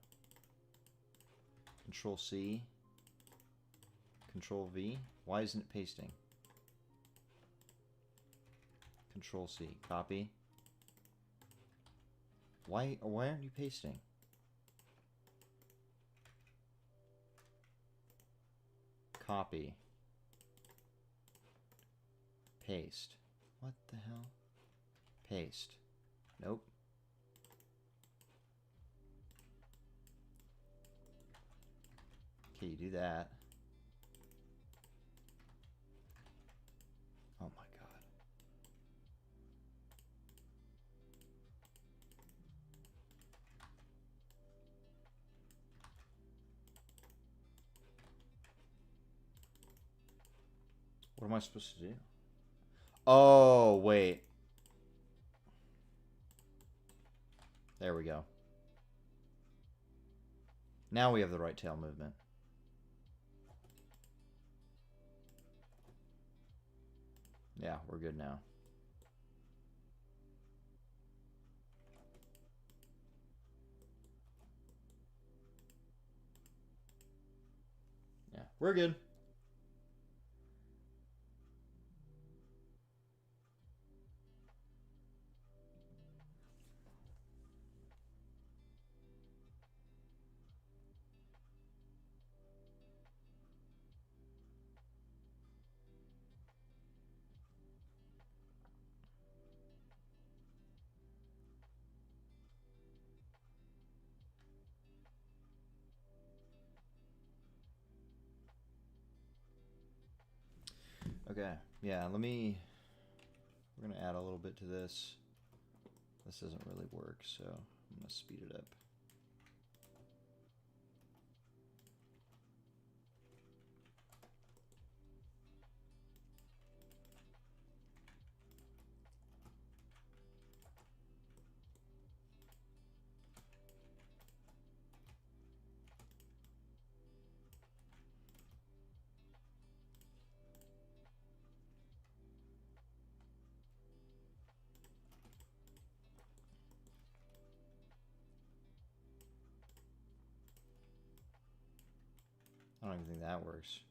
Control C. Control V. Why isn't it pasting? Control C. Copy. Why aren't you pasting? Copy. Paste. What the hell? Paste. Nope. Okay, you do that. Oh my god. What am I supposed to do? Oh, wait. There we go. Now we have the right tail movement. Yeah, we're good now. Yeah, we're good. Okay, yeah, we're gonna add a little bit to this. This doesn't really work, so I'm gonna speed it up. I don't even think that works.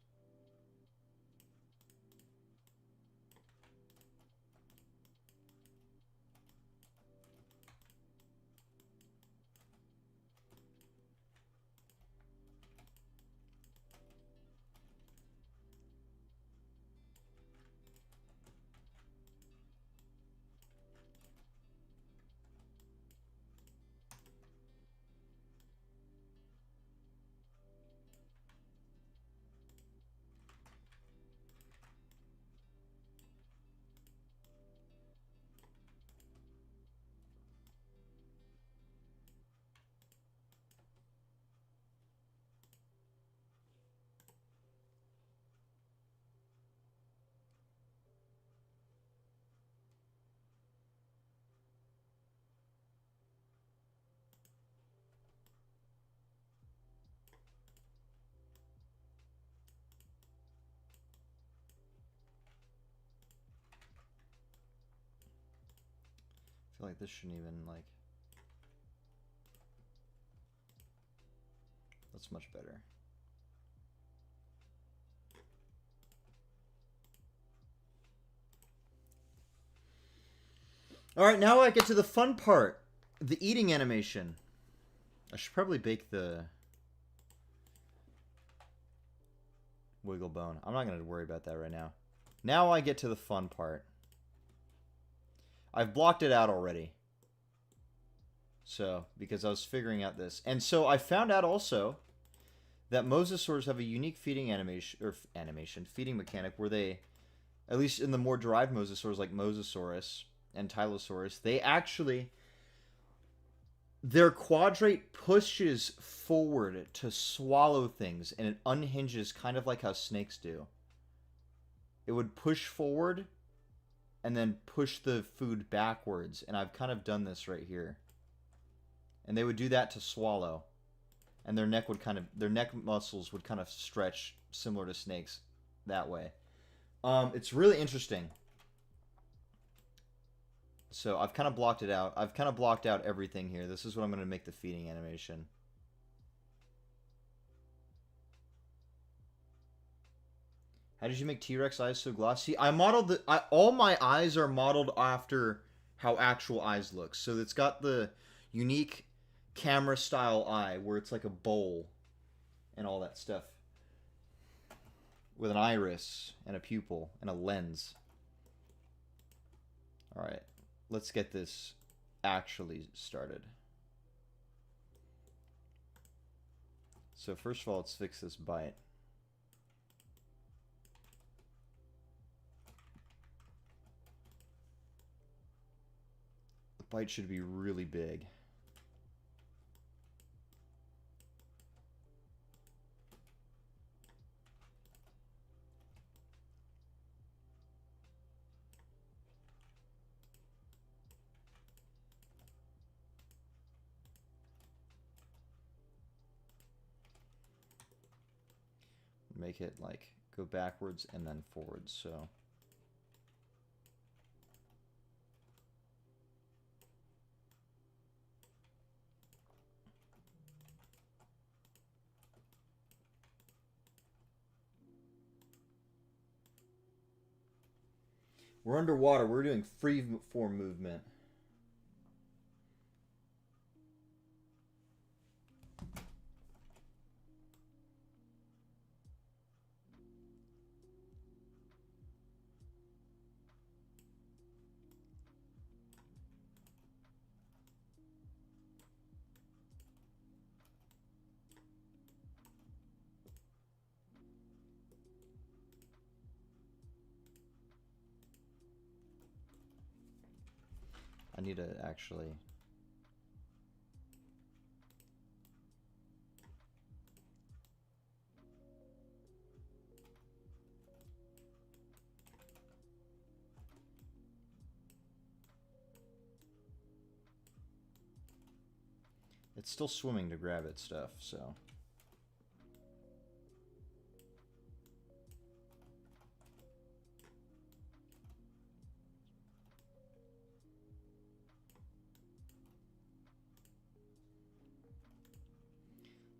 I feel like this shouldn't even, like... That's much better. Alright, now I get to the fun part. The eating animation. I should probably bake the wiggle bone. I'm not going to worry about that right now. Now I get to the fun part. I've blocked it out already. So, because I was figuring out this. And so I found out also that Mosasaurs have a unique feeding feeding mechanic where they, at least in the more derived Mosasaurs like Mosasaurus and Tylosaurus, they actually, their quadrate pushes forward to swallow things and it unhinges kind of like how snakes do. It would push forward and then push the food backwards, and I've kind of done this right here. And they would do that to swallow. And their neck muscles would kind of stretch similar to snakes that way. It's really interesting. So I've kind of blocked it out. I've kind of blocked out everything here. This is what I'm going to make the feeding animation. How did you make T-Rex eyes so glossy? I modeled all my eyes are modeled after how actual eyes look. So it's got the unique camera style eye where it's like a bowl and all that stuff. With an iris and a pupil and a lens. Alright, let's get this actually started. So first of all, let's fix this bite. The bite should be really big. Make it like go backwards and then forwards, so we're underwater, we're doing free form movement. I need to actually... It's still swimming to grab its stuff, so...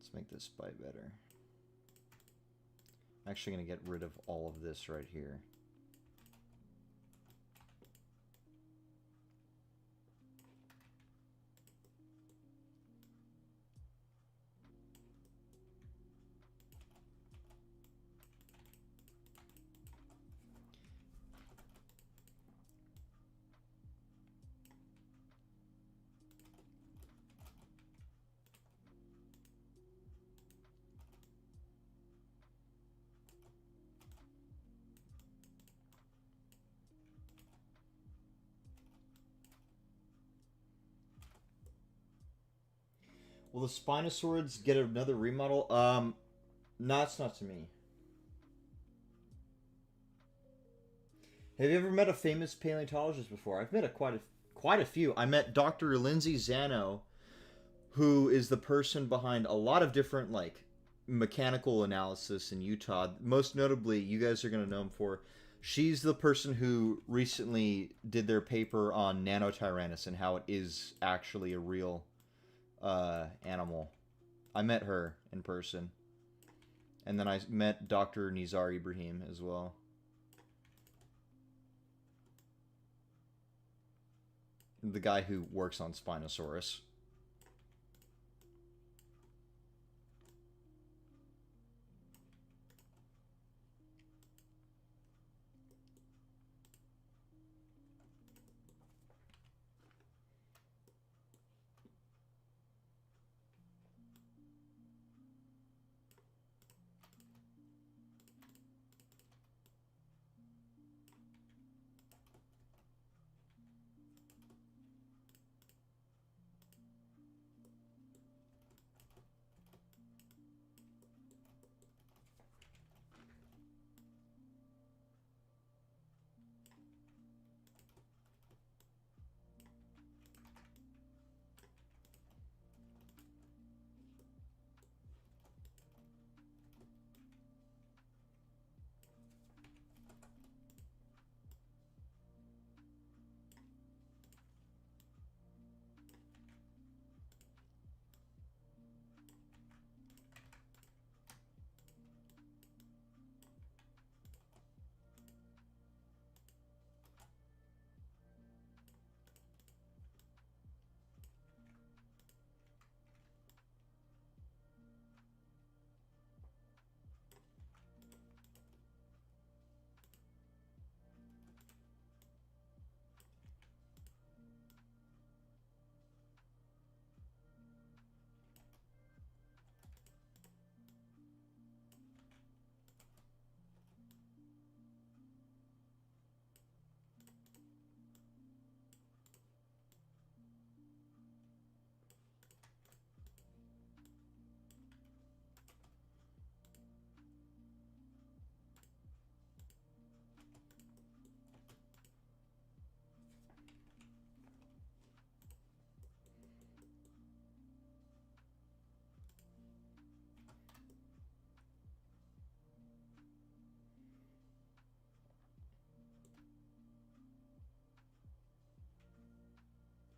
Let's make this bite better. I'm actually going to get rid of all of this right here. Will the Spinosaurs get another remodel? No, it's not to me. Have you ever met a famous paleontologist before? I've met quite a few. I met Dr. Lindsay Zano, who is the person behind a lot of different like mechanical analysis in Utah. Most notably, you guys are going to know him for. She's the person who recently did their paper on Nanotyrannus and how it is actually a real animal. I met her in person. And then I met Dr. Nizar Ibrahim as well. The guy who works on Spinosaurus.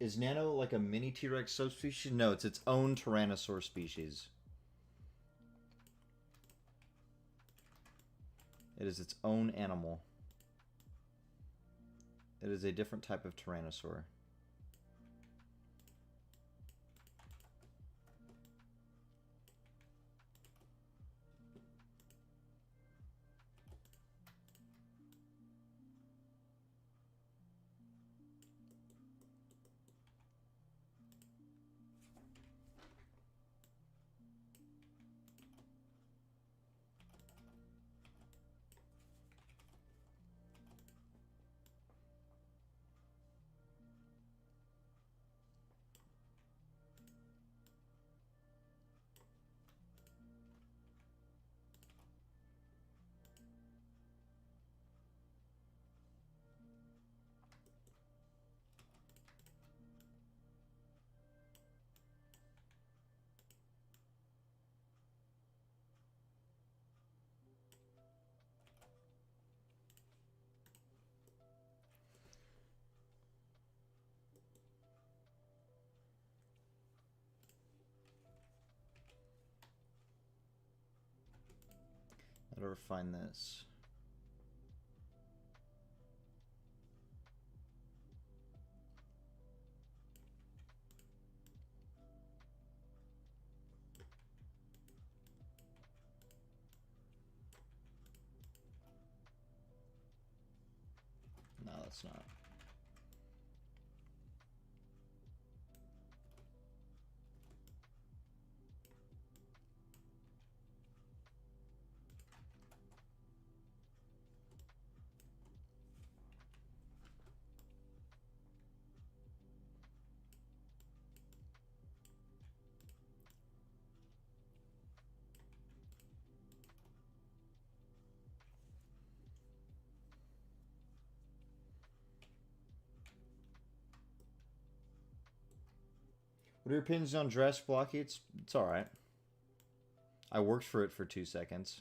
Is Nano like a mini T-Rex subspecies? No, it's its own Tyrannosaur species. It is its own animal. It is a different type of Tyrannosaur. How do I find this? No, that's not. What are your opinions on Jurassic Blocky? It's alright. I worked for it for 2 seconds.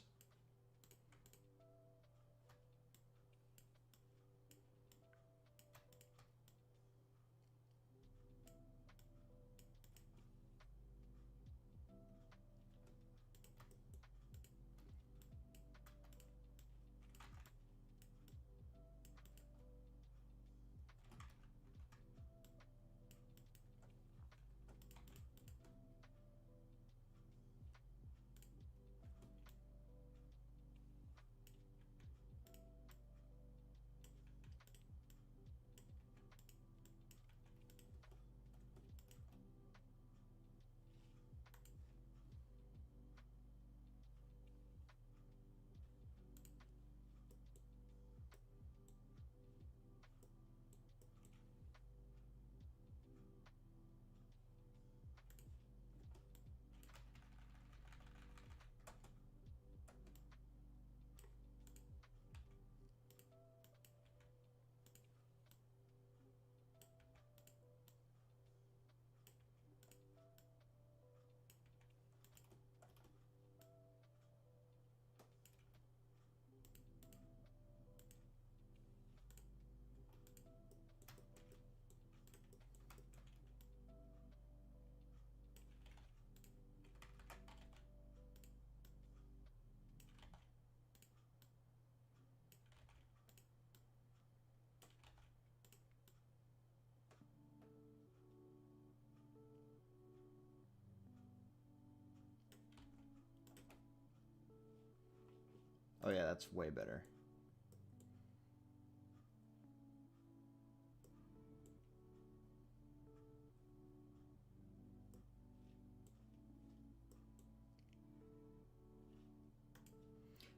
Oh yeah, that's way better.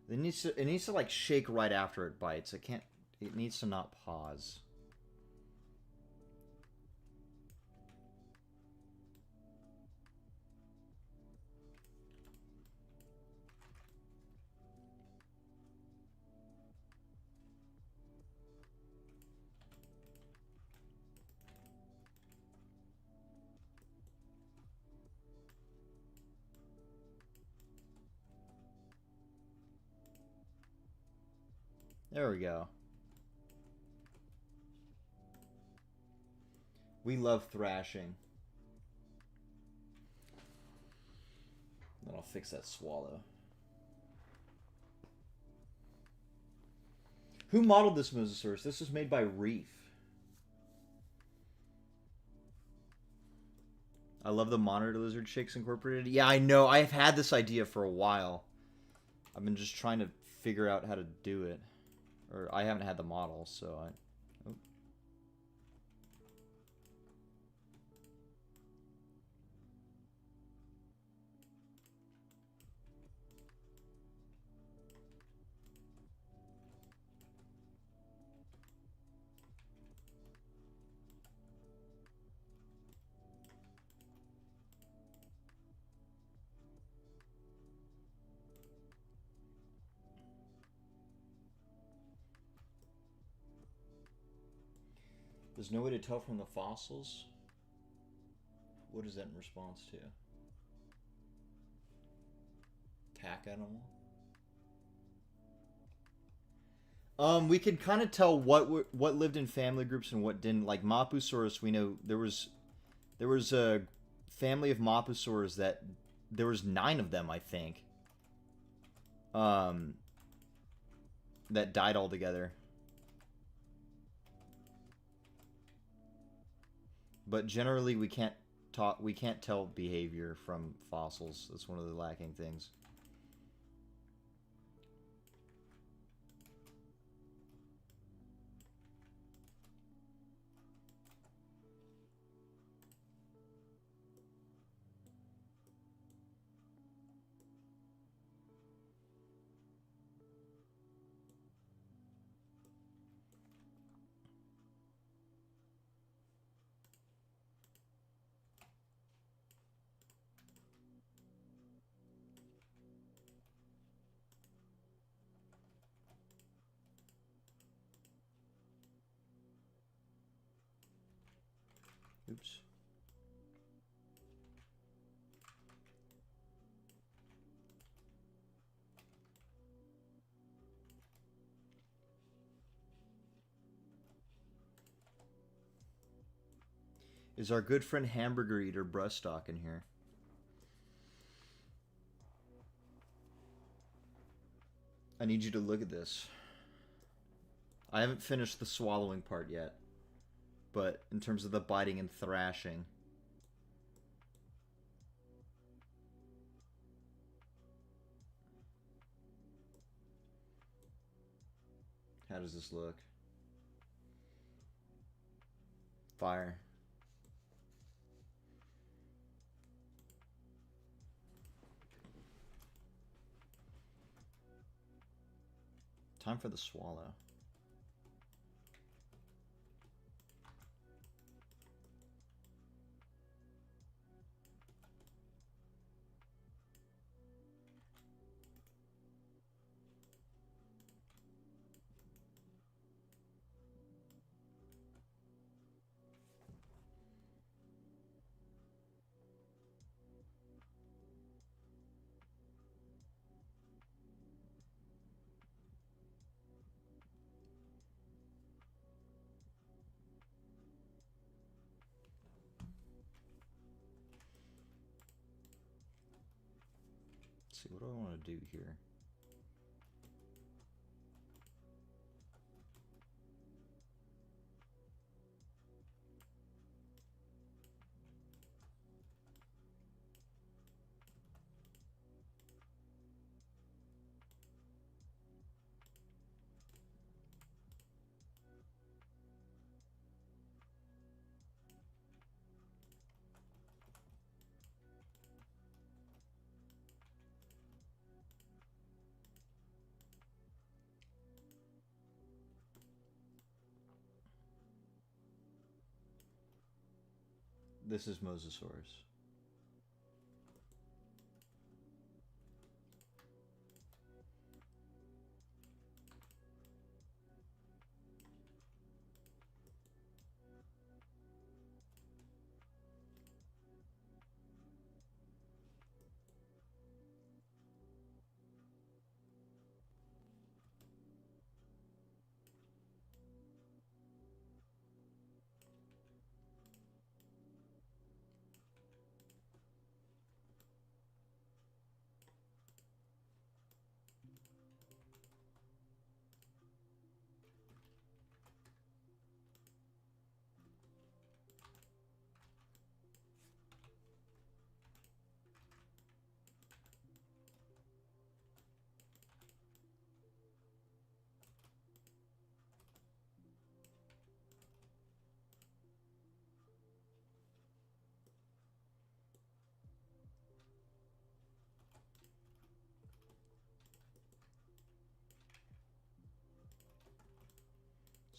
It needs to like shake right after it bites. It needs to not pause. There we go. We love thrashing. Then I'll fix that swallow. Who modeled this Mosasaurus? This was made by Reef. I love the monitor lizard shakes incorporated. Yeah, I know. I've had this idea for a while. I've been just trying to figure out how to do it. Or I haven't had the model, so I... Oh. There's no way to tell from the fossils? What is that in response to? Pack animal? We could kind of tell what lived in family groups and what didn't. Like Mosasaurus, we know there was a family of Mosasaurs that there was 9 of them, I think. That died altogether. But generally, we can't tell behavior from fossils. That's one of the lacking things. Oops. Is our good friend Hamburger Eater Brustock in here? I need you to look at this. I haven't finished the swallowing part yet. But in terms of the biting and thrashing. How does this look? Fire. Time for the swallow. Let's see, what do I want to do here? This is Mosasaurus.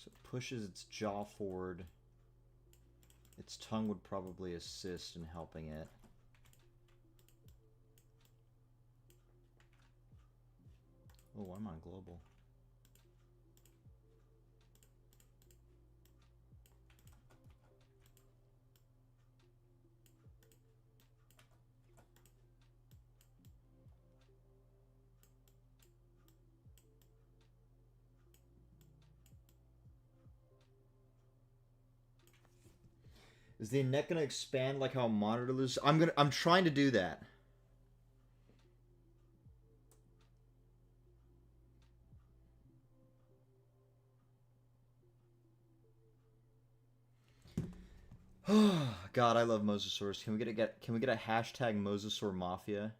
So it pushes its jaw forward. Its tongue would probably assist in helping it. Oh, I'm on global. Is the neck gonna expand like how monitor loses? I'm trying to do that. God, I love Mosasaurus. Can we get a hashtag Mosasaur Mafia?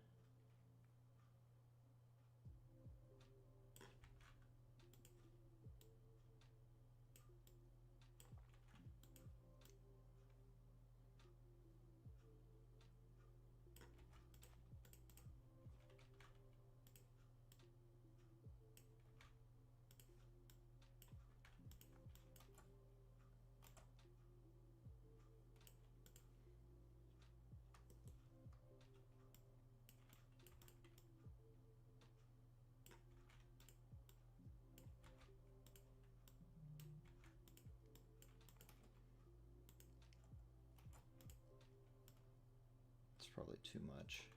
It's probably too much.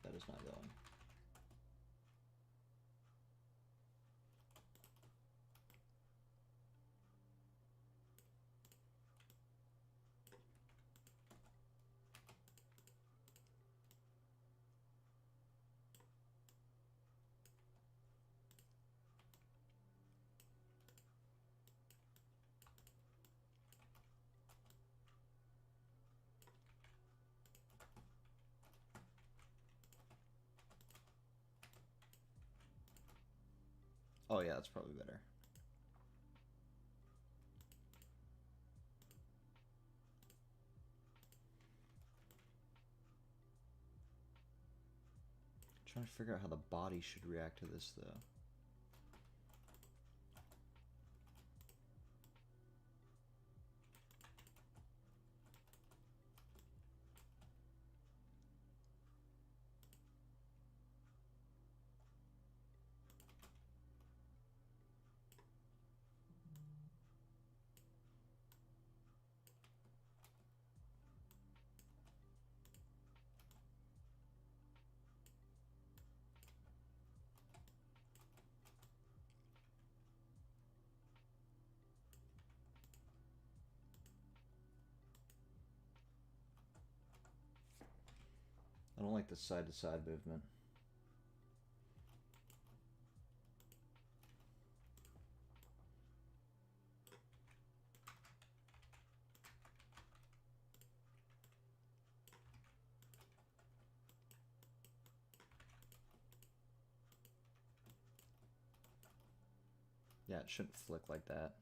That is not going. Oh yeah, that's probably better. Trying to figure out how the body should react to this though. I don't like the side-to-side movement. Yeah, it shouldn't flick like that.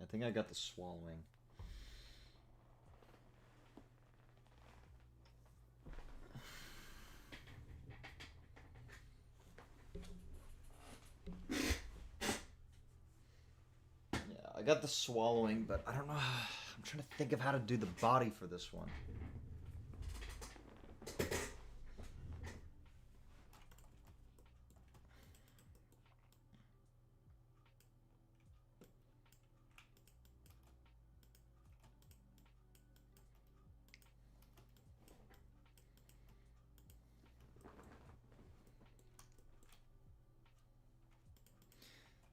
I think I got the swallowing. Yeah, got the swallowing, but I don't know. I'm trying to think of how to do the body for this one.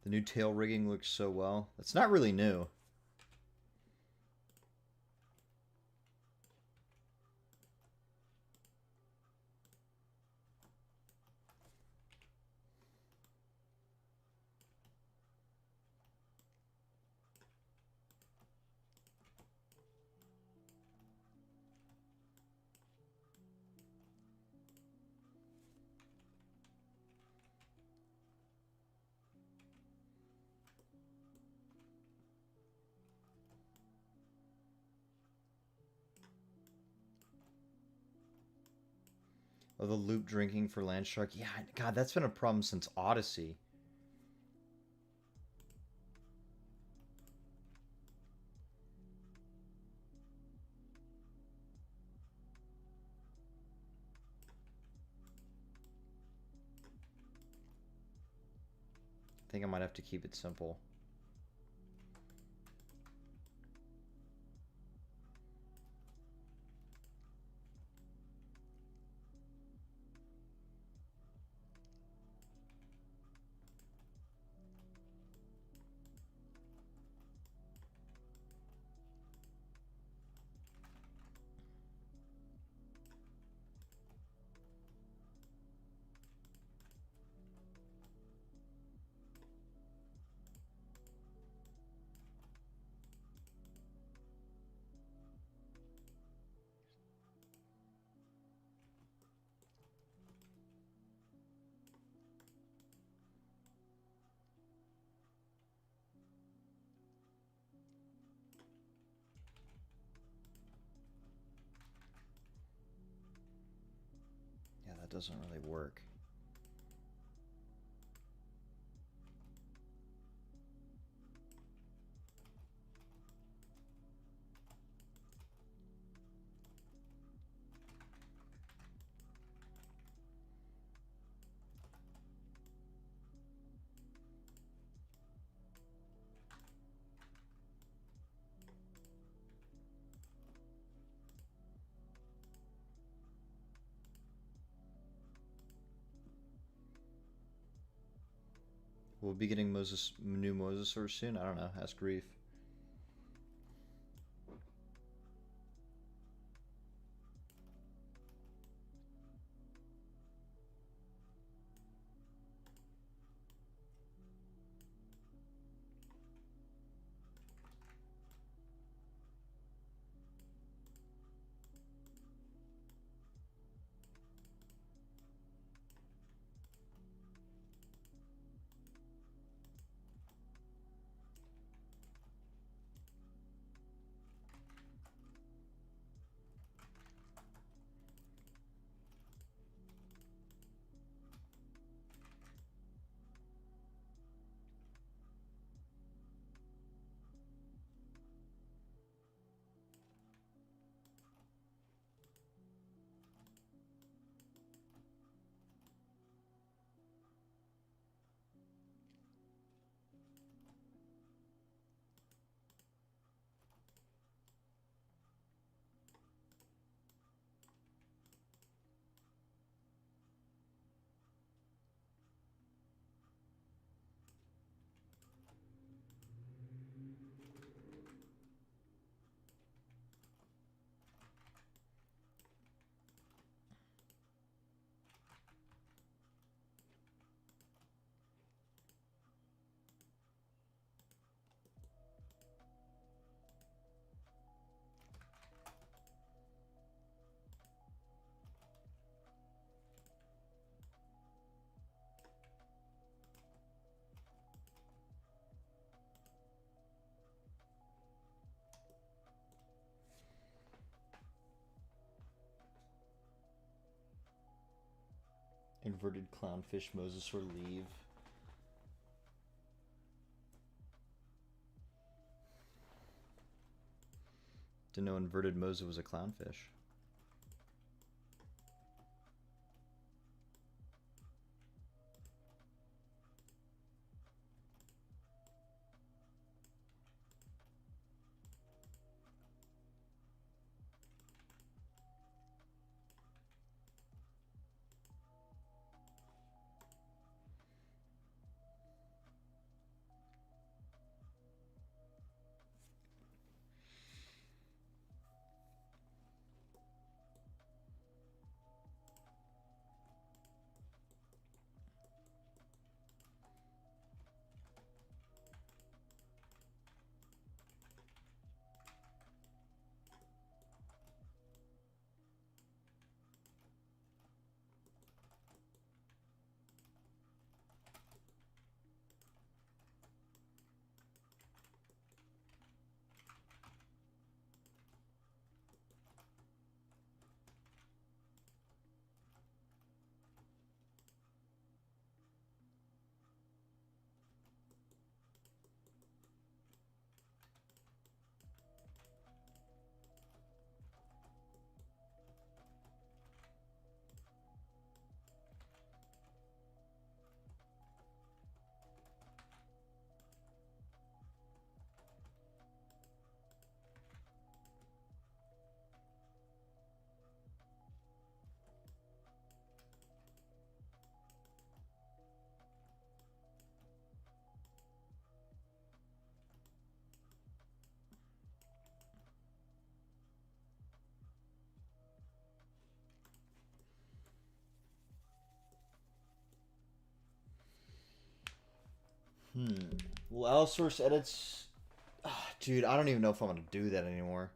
The new tail rigging looks so well. It's not really new. Oh, the loop drinking for land shark. Yeah, God, that's been a problem since Odyssey. I think I might have to keep it simple. Yeah, that doesn't really work. We'll be getting new Mosasaurs soon. I don't know. Ask Reef. Inverted clownfish Mosasaur leave. Didn't know inverted Mosa was a clownfish. Well, Allosaurus edits... dude, I don't even know if I'm going to do that anymore.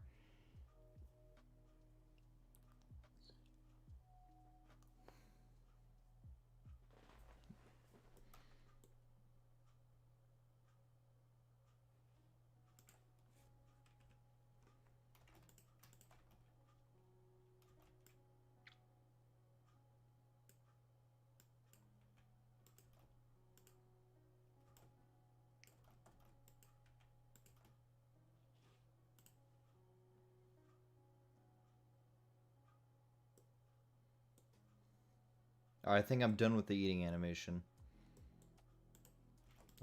Alright, I think I'm done with the eating animation.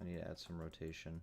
I need to add some rotation.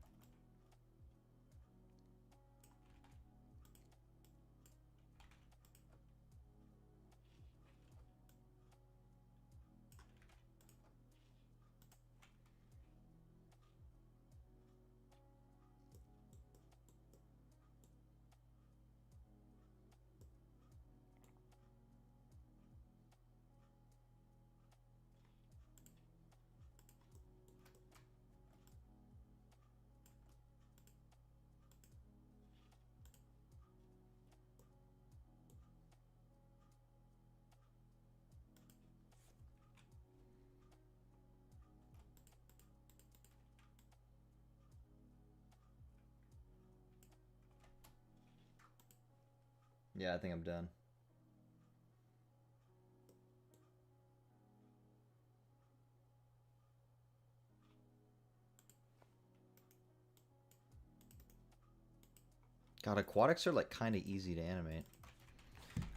Yeah, I think I'm done. God, aquatics are like kind of easy to animate.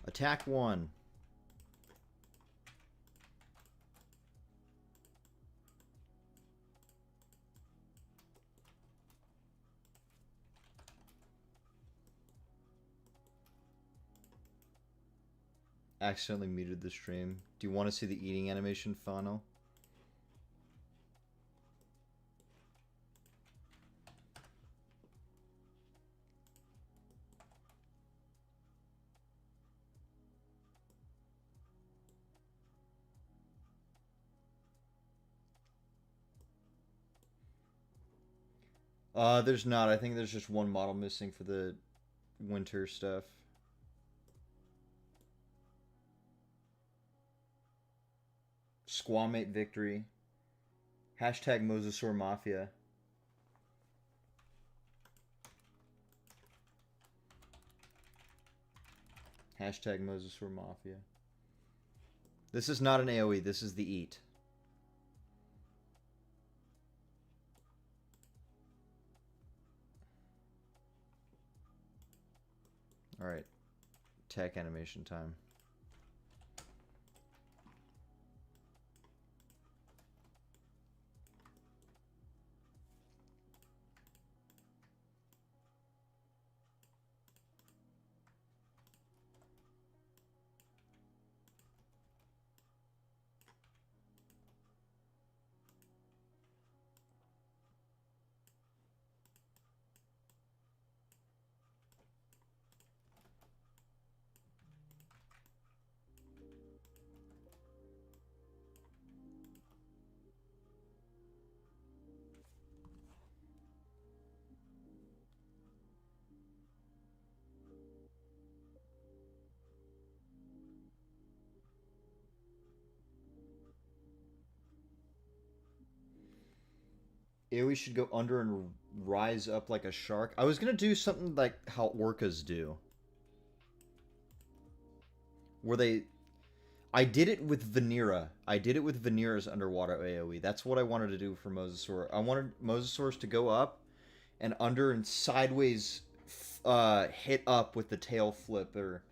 Attack 1. Accidentally muted the stream. Do you want to see the eating animation funnel? There's not. I think there's just one model missing for the winter stuff. Squamate victory. Hashtag Mosasaur Mafia. Hashtag Mosasaur Mafia. This is not an AoE. This is the eat. Alright. Tech animation time. AoE should go under and rise up like a shark. I was gonna do something like how orcas do. Where they... I did it with Vanera. I did it with Vanera's underwater AoE. That's what I wanted to do for Mosasaur. I wanted Mosasaurs to go up and under and sideways hit up with the tail flip or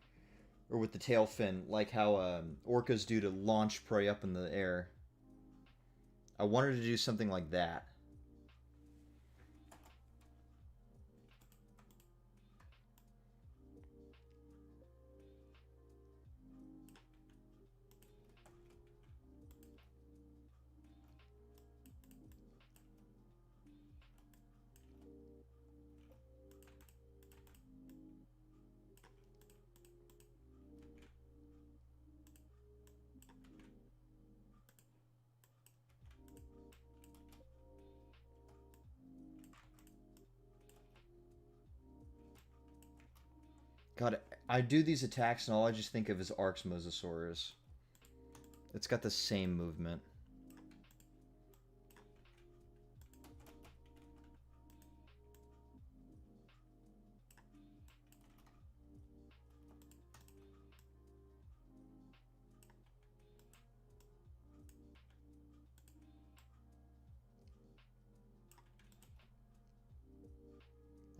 with the tail fin, like how orcas do to launch prey up in the air. I wanted to do something like that. God, I do these attacks and all I just think of is Arc's Mosasaurus. It's got the same movement.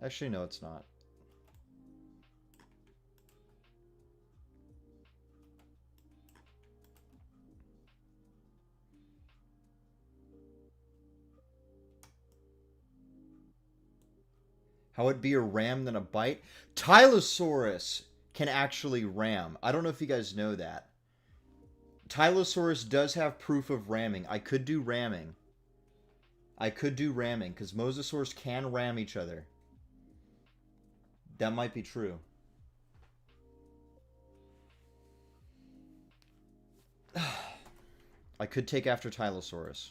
Actually, no, it's not. How it'd be a ram than a bite? Tylosaurus can actually ram. I don't know if you guys know that. Tylosaurus does have proof of ramming. I could do ramming. I could do ramming, because Mosasaurs can ram each other. That might be true. I could take after Tylosaurus.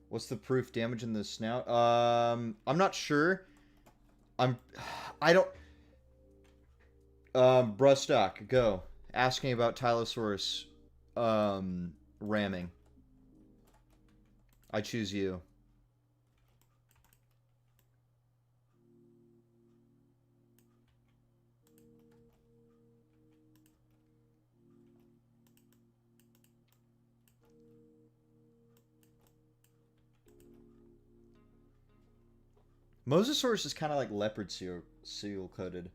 What's the proof? Damage in the snout? I'm not sure. I don't... Brustock, go. Asking about Tylosaurus, ramming. I choose you. Mosasaurus is kind of like leopard seal coated.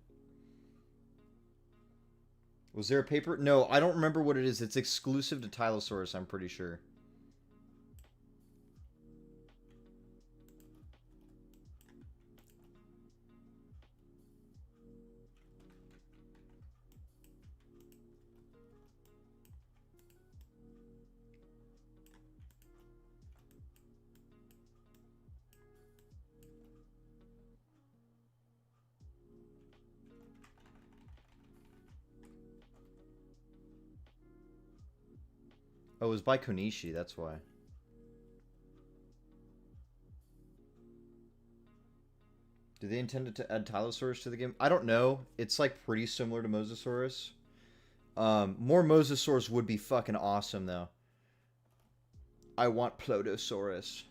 Was there a paper? No, I don't remember what it is. It's exclusive to Tylosaurus, I'm pretty sure. Oh, it was by Konishi, that's why. Do they intend to add Tylosaurus to the game? I don't know. It's like pretty similar to Mosasaurus. More Mosasaurs would be fucking awesome, though. I want Plodosaurus.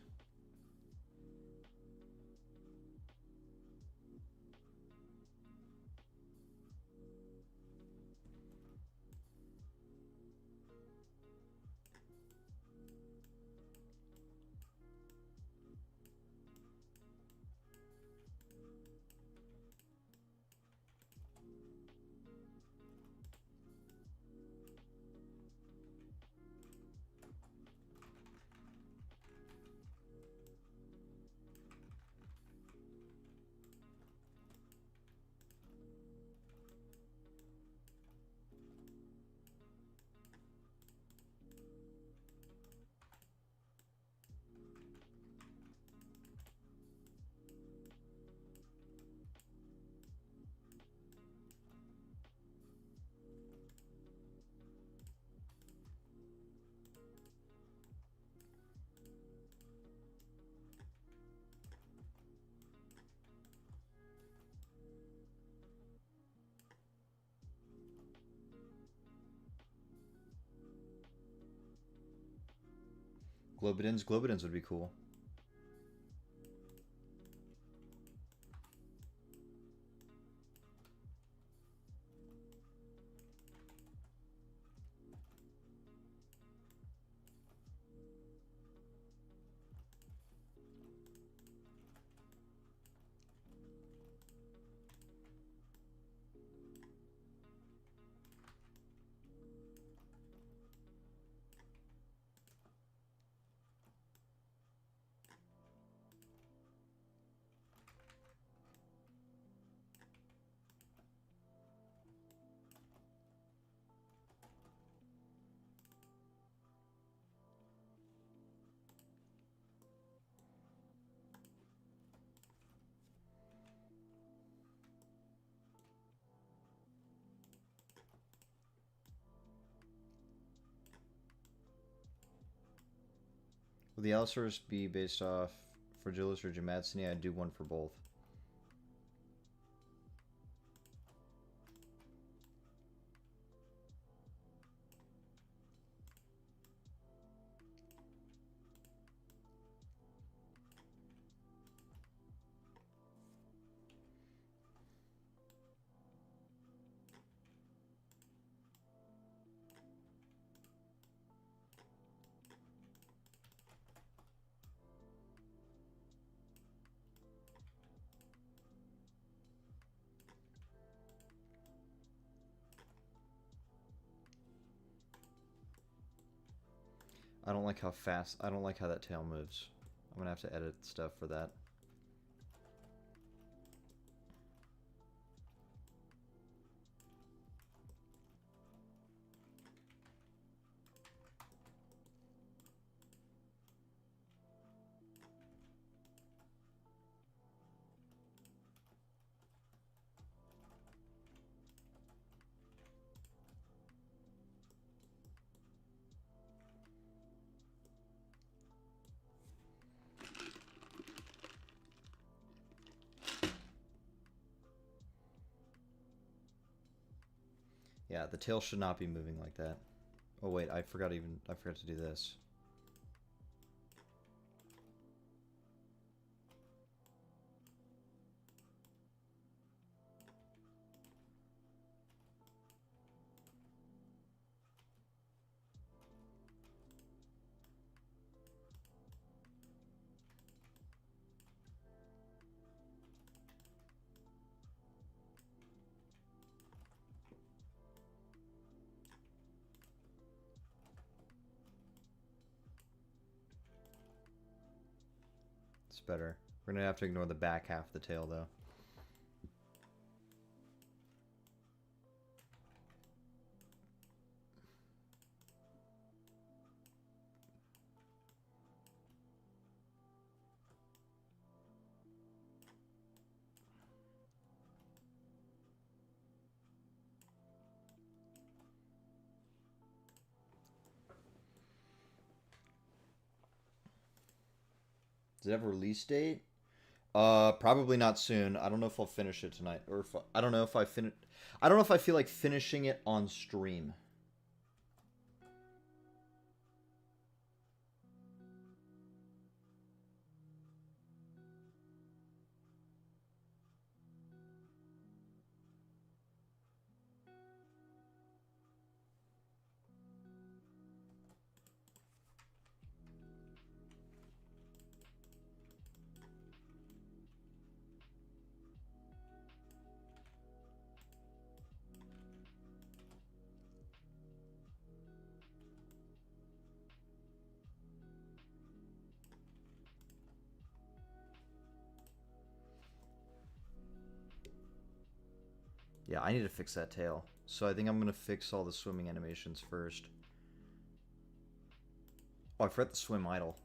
Globidins? Globidins would be cool. Will the Allosaurus be based off Fragilis or Jamatsini? I'd do one for both. I don't like how fast, I don't like how that tail moves. I'm gonna have to edit stuff for that. Yeah, the tail should not be moving like that. Oh wait, I forgot to do this. It's better. We're gonna have to ignore the back half of the tail though. Does it have a release date? Probably not soon. I don't know if I'll finish it tonight, or if I don't know if I finish. I don't know if I feel like finishing it on stream. Yeah, I need to fix that tail. So I think I'm gonna fix all the swimming animations first. Oh, I forgot the swim idle.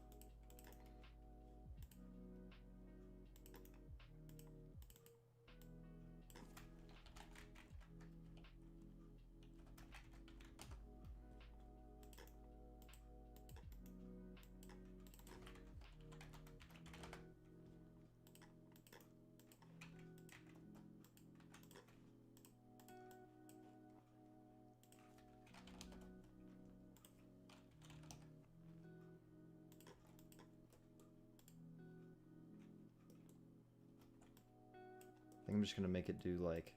think I'm just gonna make it do like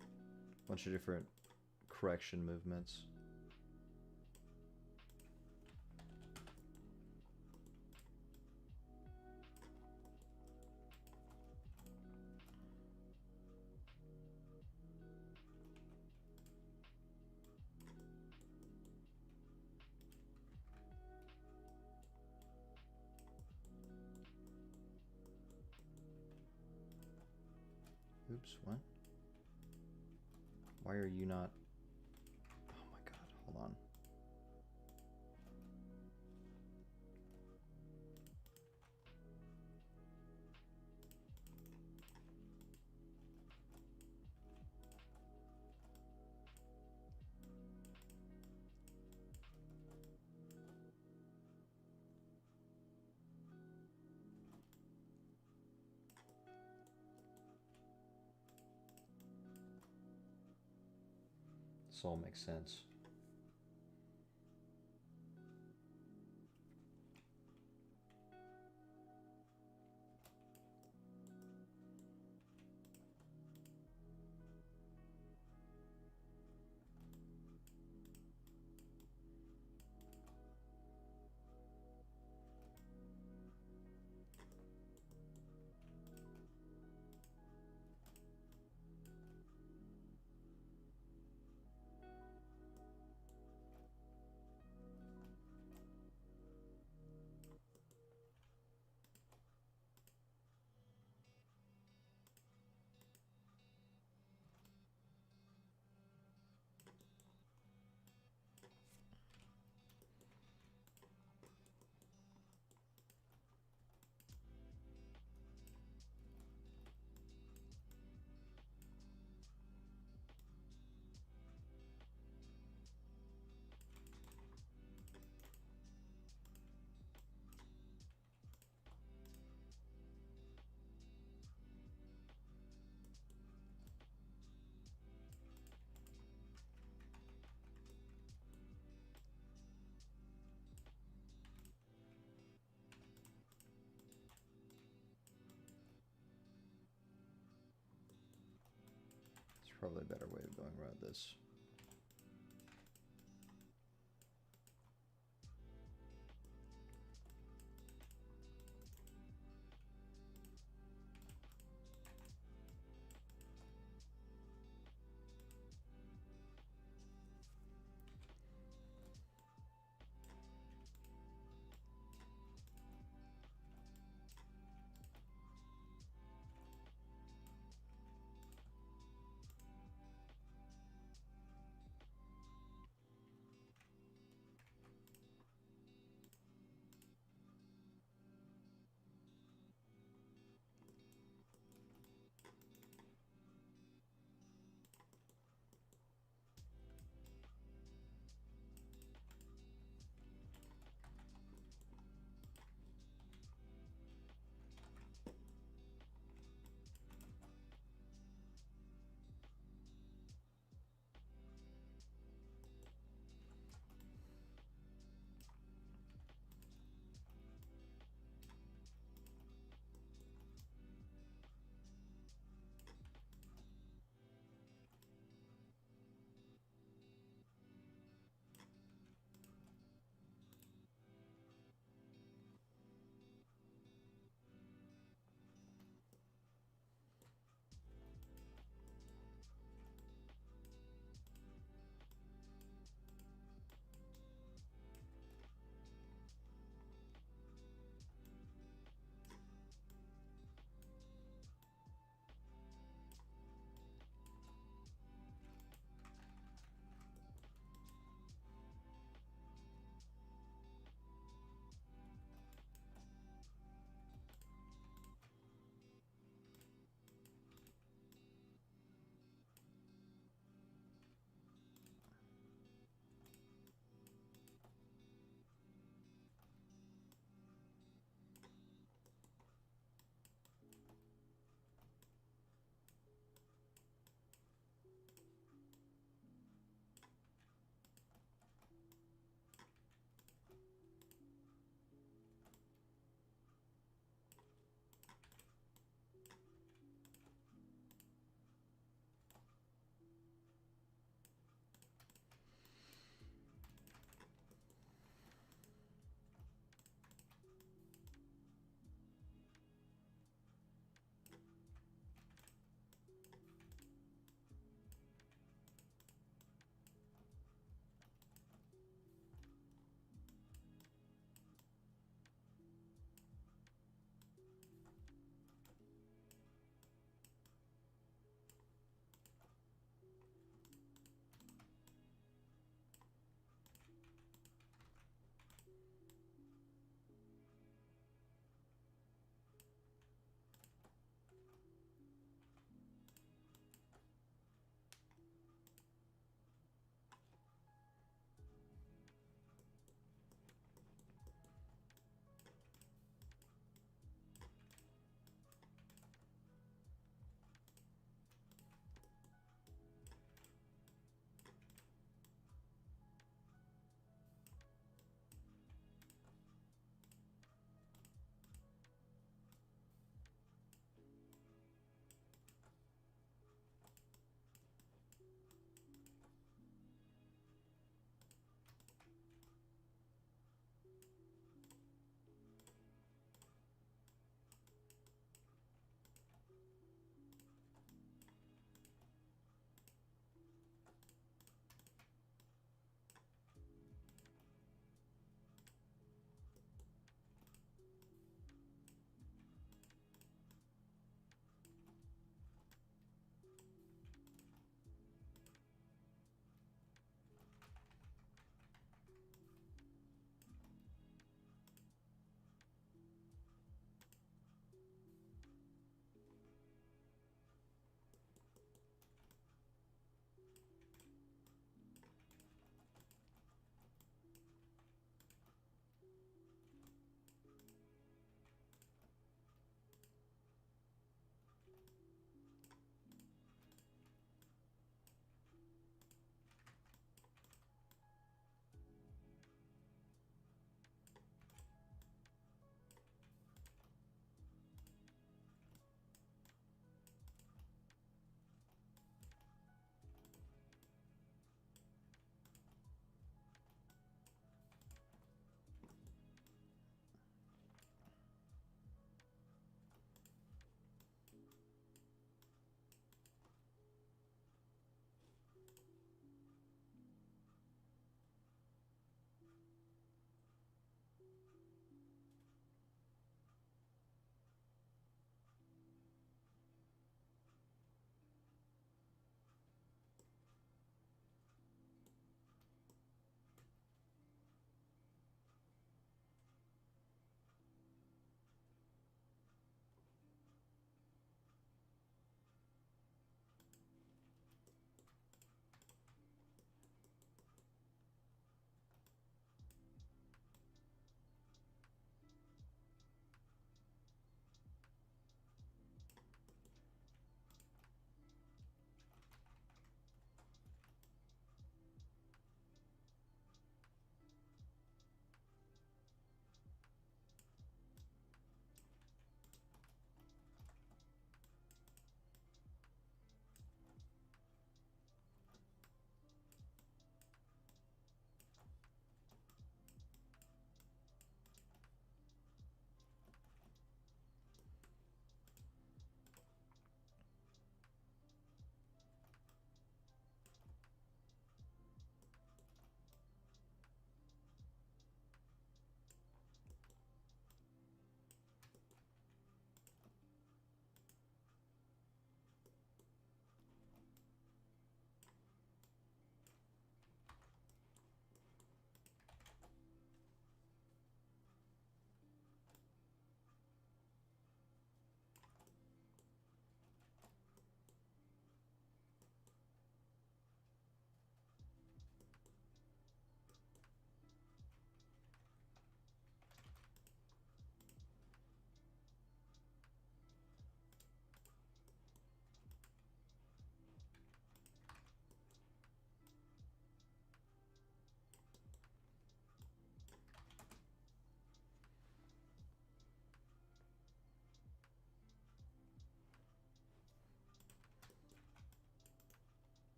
a bunch of different correction movements. Oops, what? Why are you not? Oh my god, hold on. This all makes sense. Probably a better way of going around this.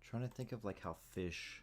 trying to think of like how fish.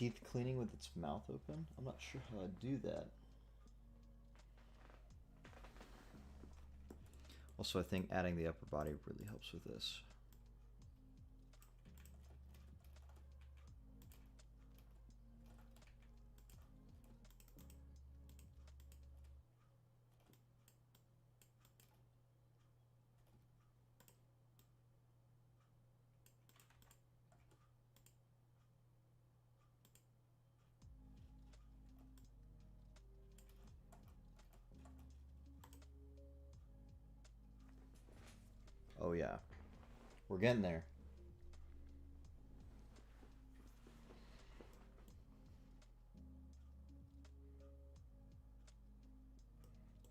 Teeth cleaning with its mouth open? I'm not sure how I'd do that. Also, I think adding the upper body really helps with this. Oh yeah, we're getting there.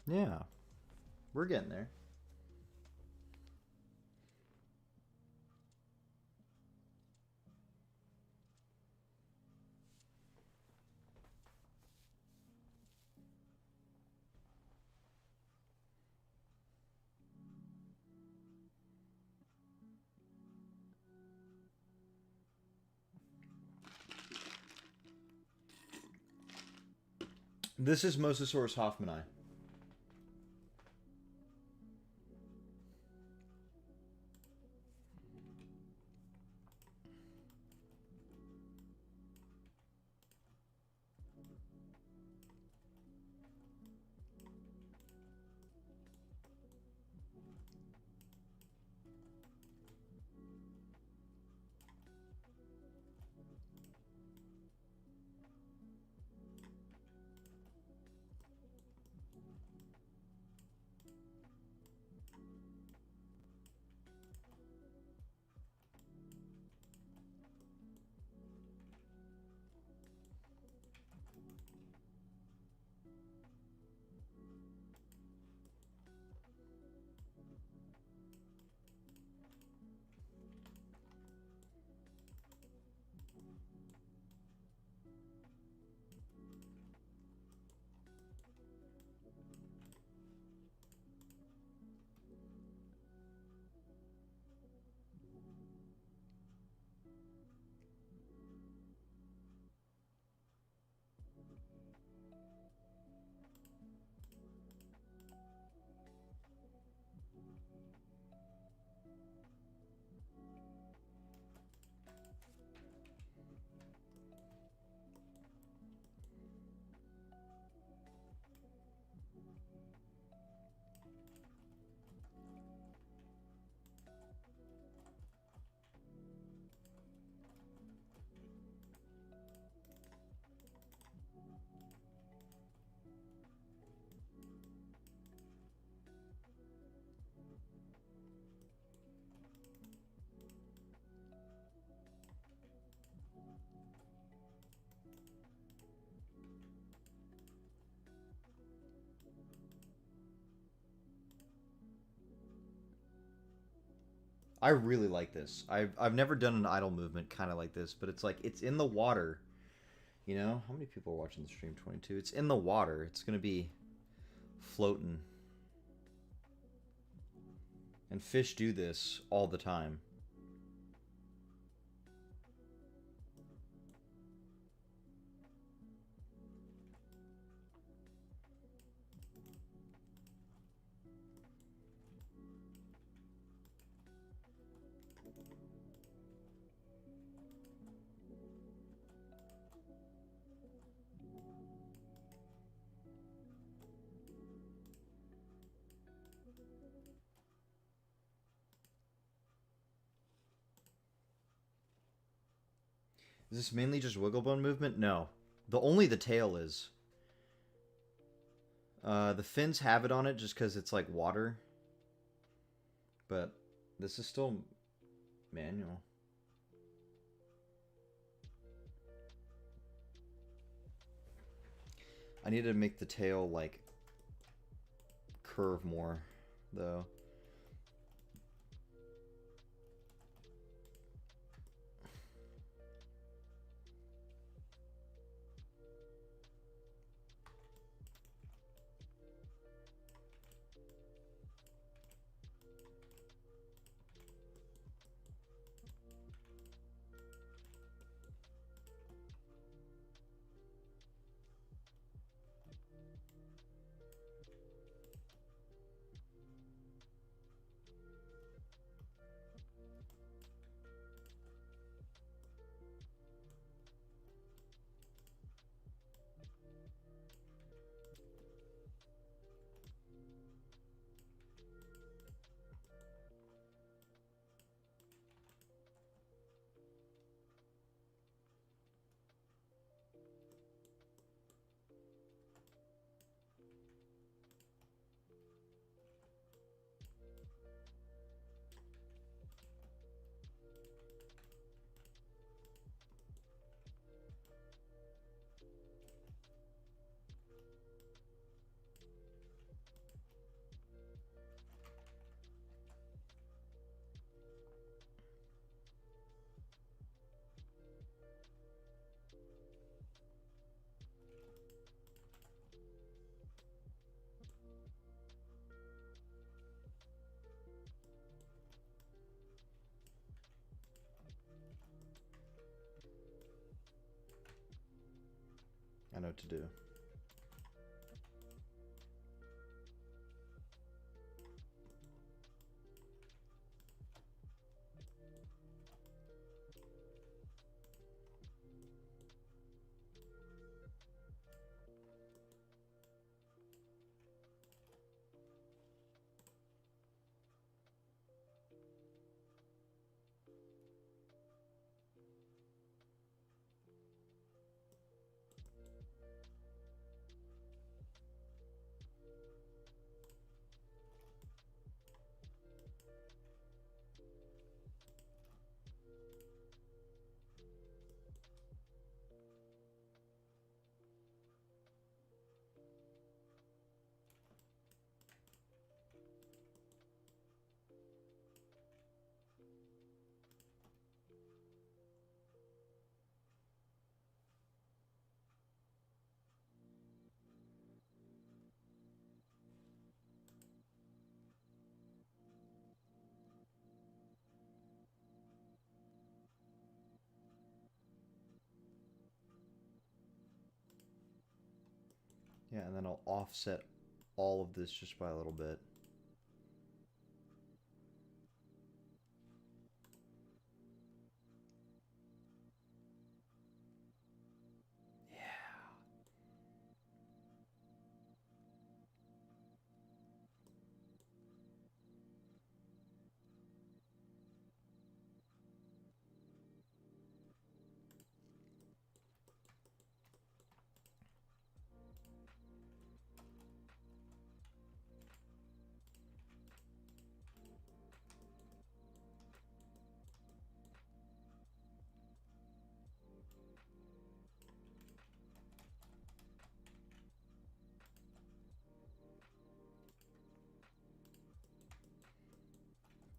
Yeah, we're getting there. This is Mosasaurus hoffmanni. I really like this. I've never done an idle movement kind of like this, but it's like it's in the water. You know, how many people are watching the stream? 22. It's in the water. It's gonna be floating. And fish do this all the time. Is this mainly just wiggle bone movement? No. Only the tail is. The fins have it on it just because it's like water. But this is still manual. I need to make the tail like curve more though. I know what to do. Yeah, and then I'll offset all of this just by a little bit.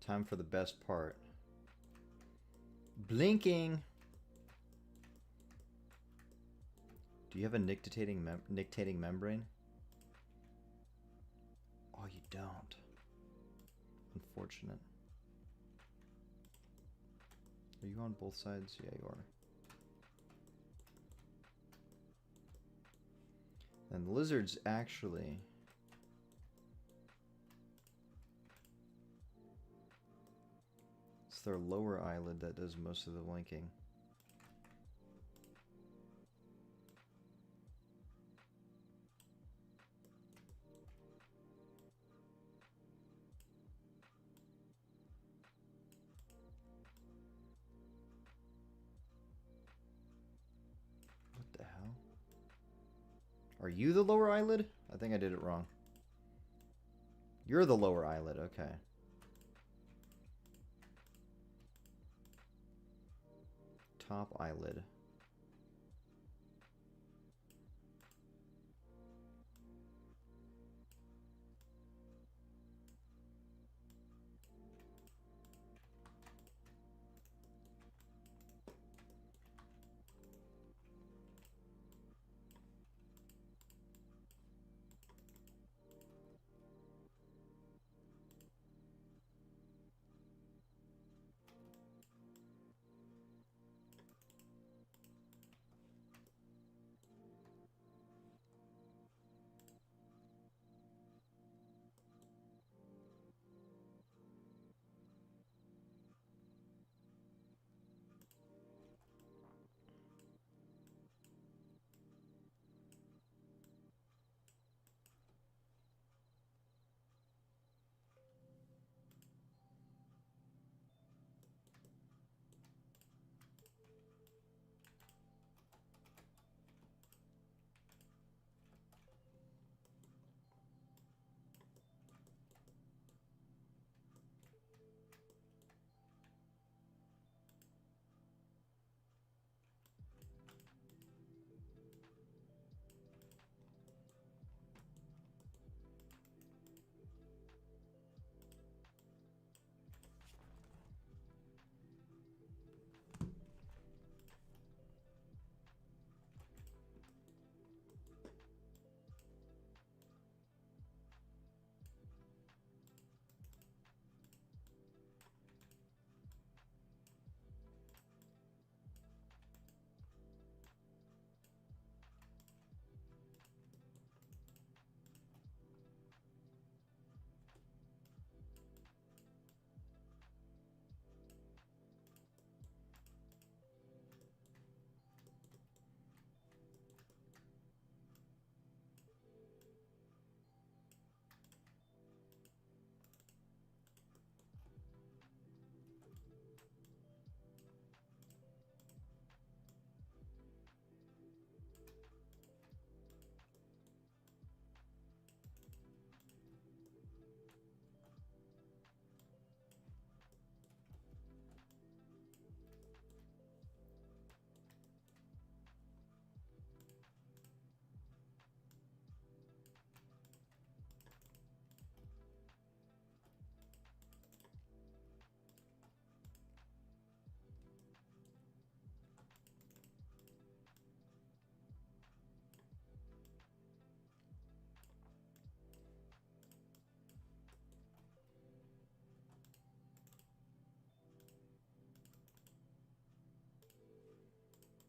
Time for the best part. Blinking! Do you have a nictitating membrane? Oh, you don't. Unfortunate. Are you on both sides? Yeah, you are. And the lizards actually... It's their lower eyelid that does most of the blinking. What the hell? Are you the lower eyelid? I think I did it wrong. You're the lower eyelid, okay. Top eyelid.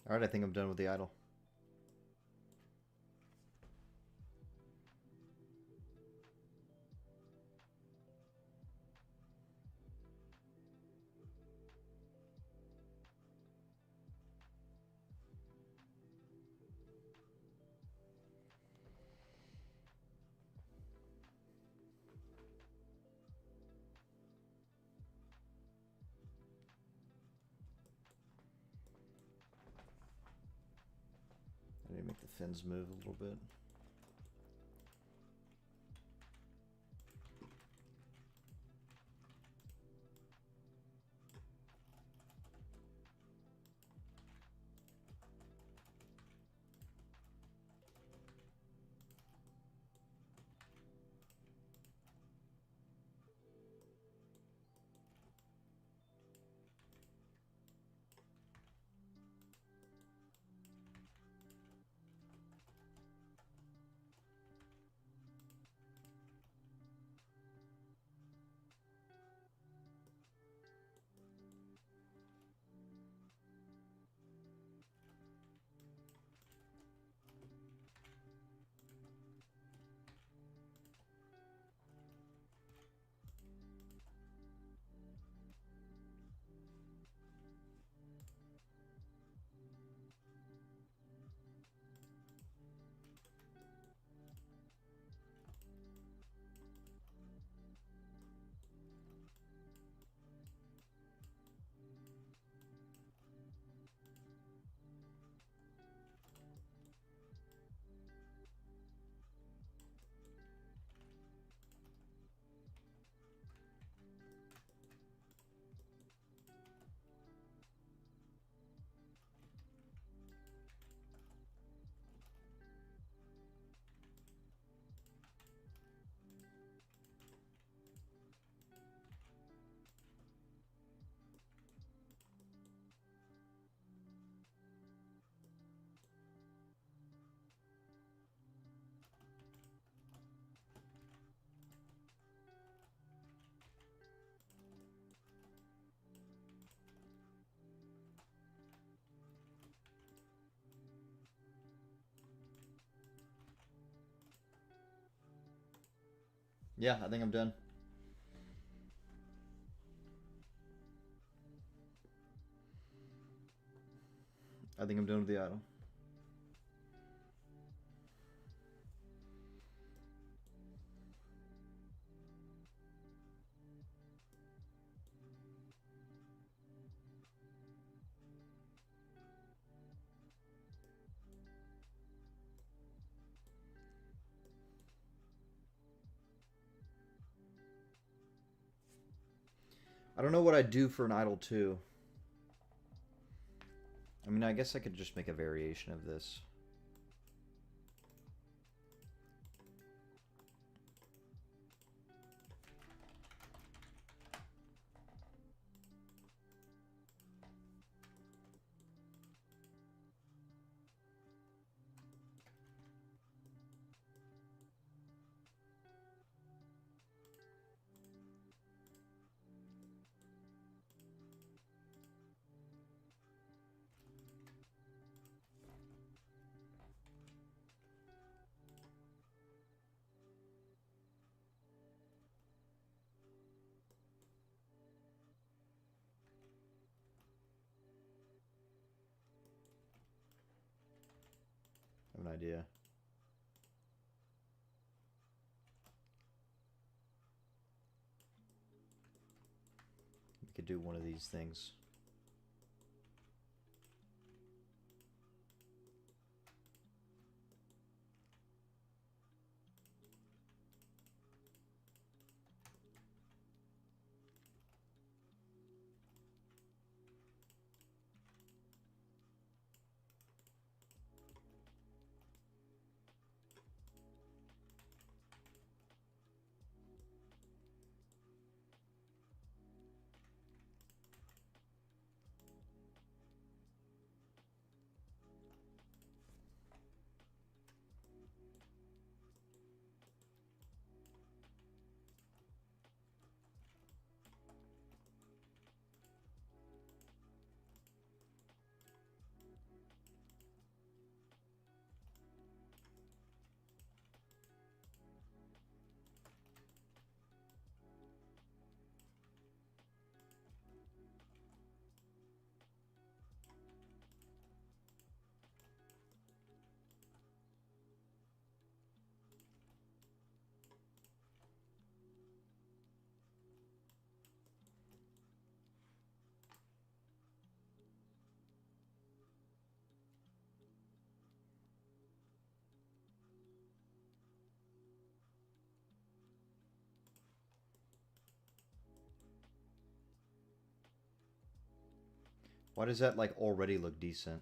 Alright, I think I'm done with the idle. I need to make the fins move a little bit. Yeah, I think I'm done. I think I'm done with the idle. I don't know what I'd do for an idle 2. I mean, I guess I could just make a variation of this. I have an idea. We could do one of these things. Why does that, like, already look decent?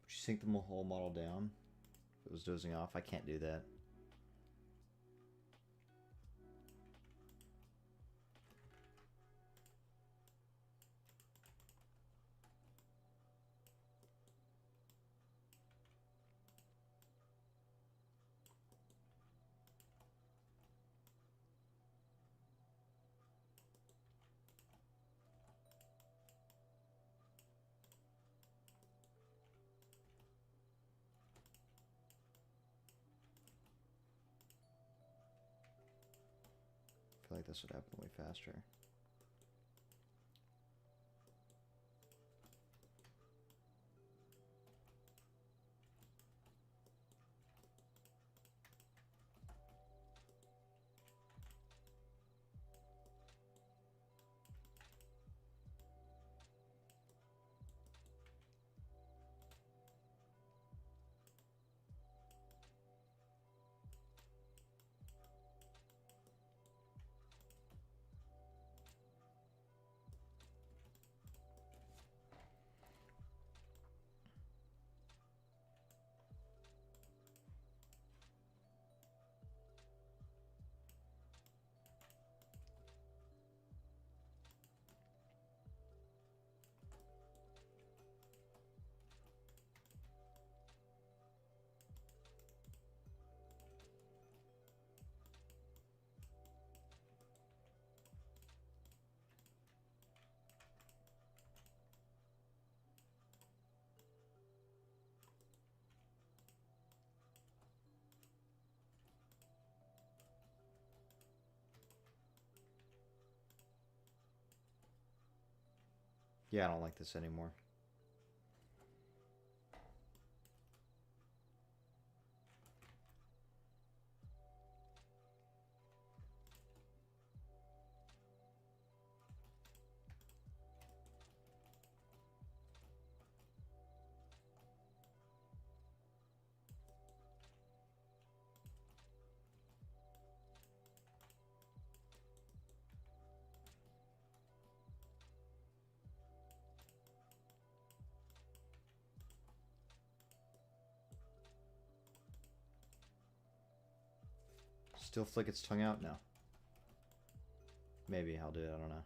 Would you sink the whole model down if it was dozing off? I can't do that. like this would happen way faster. Yeah, I don't like this anymore. Still flick its tongue out? No. Maybe I'll do it, I don't know.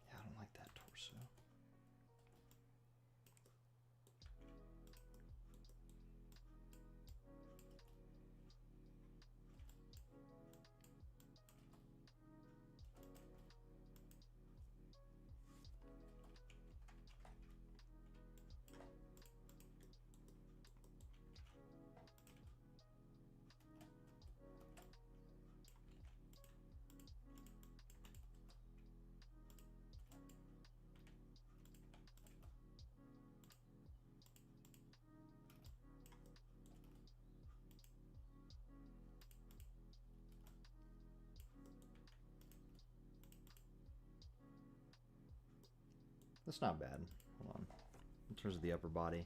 Yeah, I don't like that torso. That's not bad. Hold on. In terms of the upper body.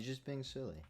He's just being silly.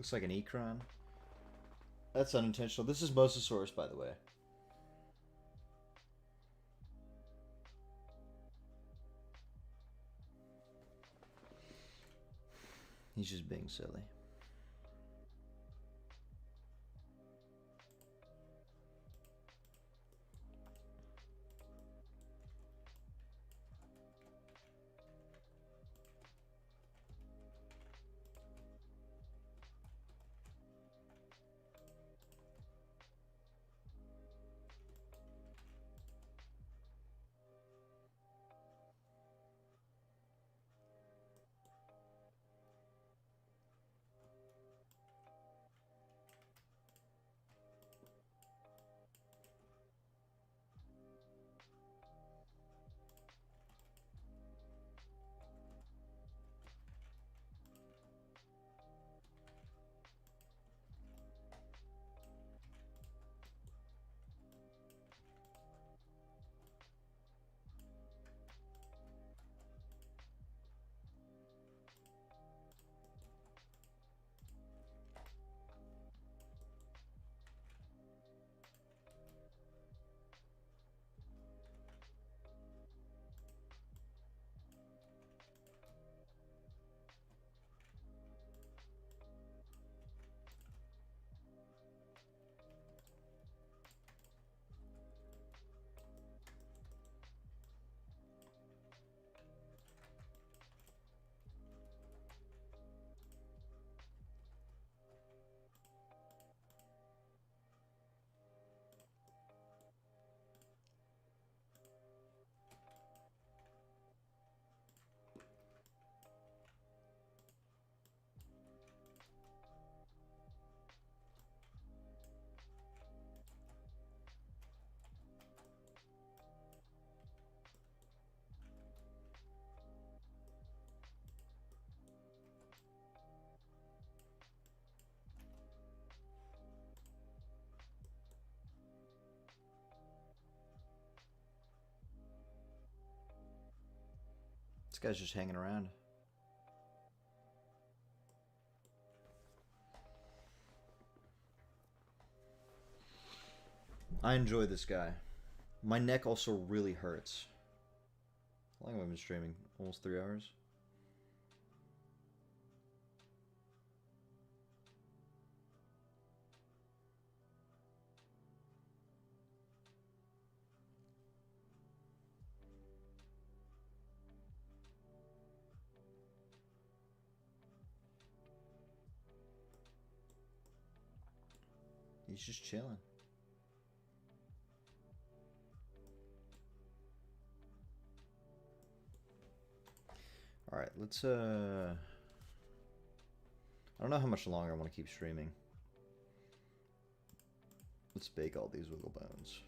Looks like an Ecron. That's unintentional. This is Mosasaurus, by the way. He's just being silly. This guy's just hanging around. I enjoy this guy. My neck also really hurts. How long have I been streaming? Almost 3 hours? He's just chilling. Alright, let's, I don't know how much longer I want to keep streaming. Let's bake all these wiggle bones.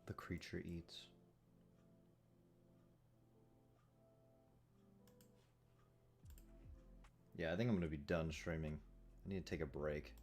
The creature eats. Yeah, I think I'm gonna be done streaming. I need to take a break.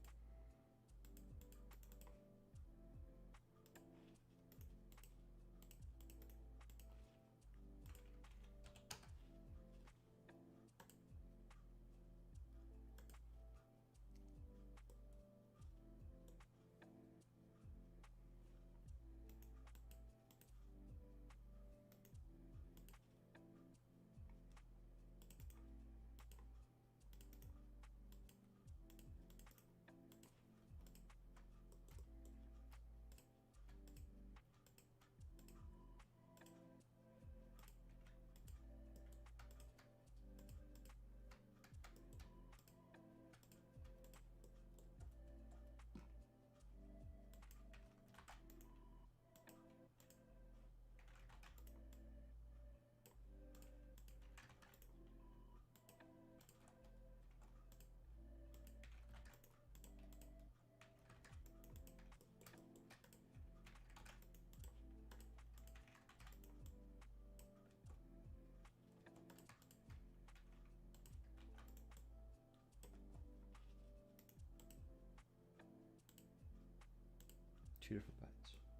Two different bites.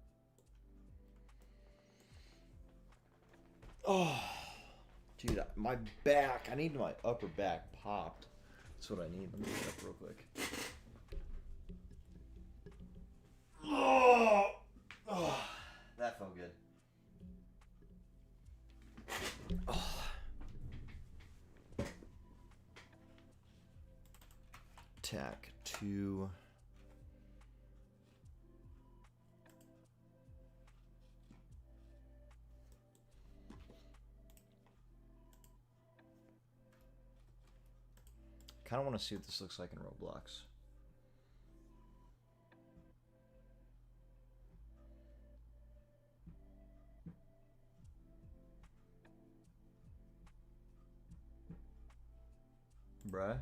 Oh, dude, my back. I need my upper back popped. That's what I need. Let me get up real quick. Oh, that felt good. Oh. Tack 2. Kind of want to see what this looks like in Roblox. Bruh.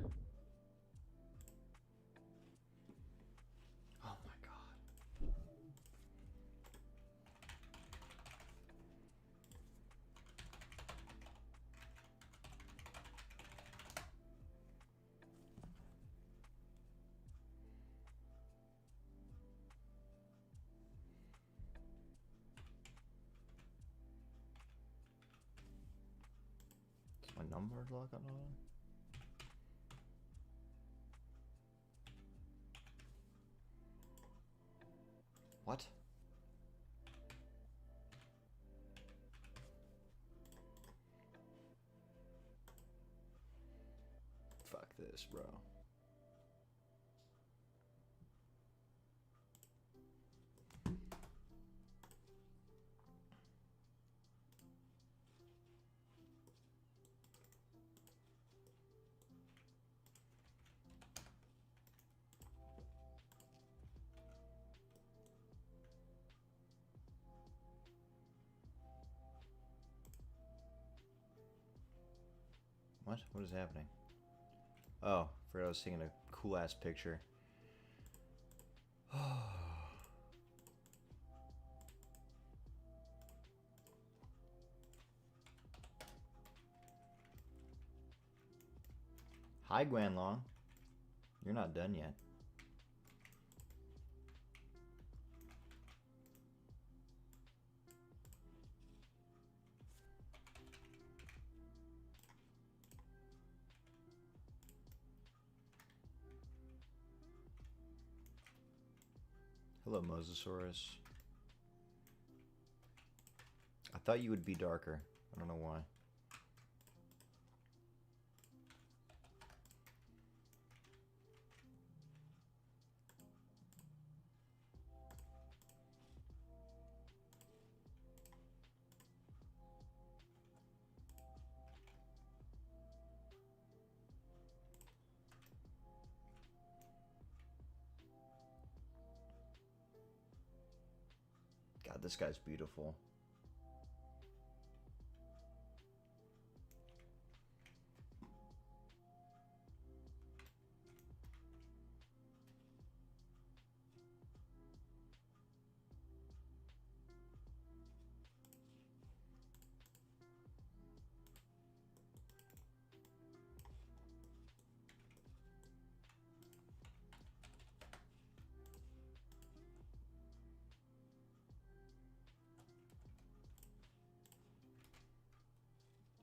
Oh my god. Is my number lock on? What? Fuck this, bro. What? What is happening? Oh, forgot I was taking a cool ass picture. Hi, Guanlong. You're not done yet. Hello, Mosasaurus. I thought you would be darker. I don't know why. God, this guy's beautiful.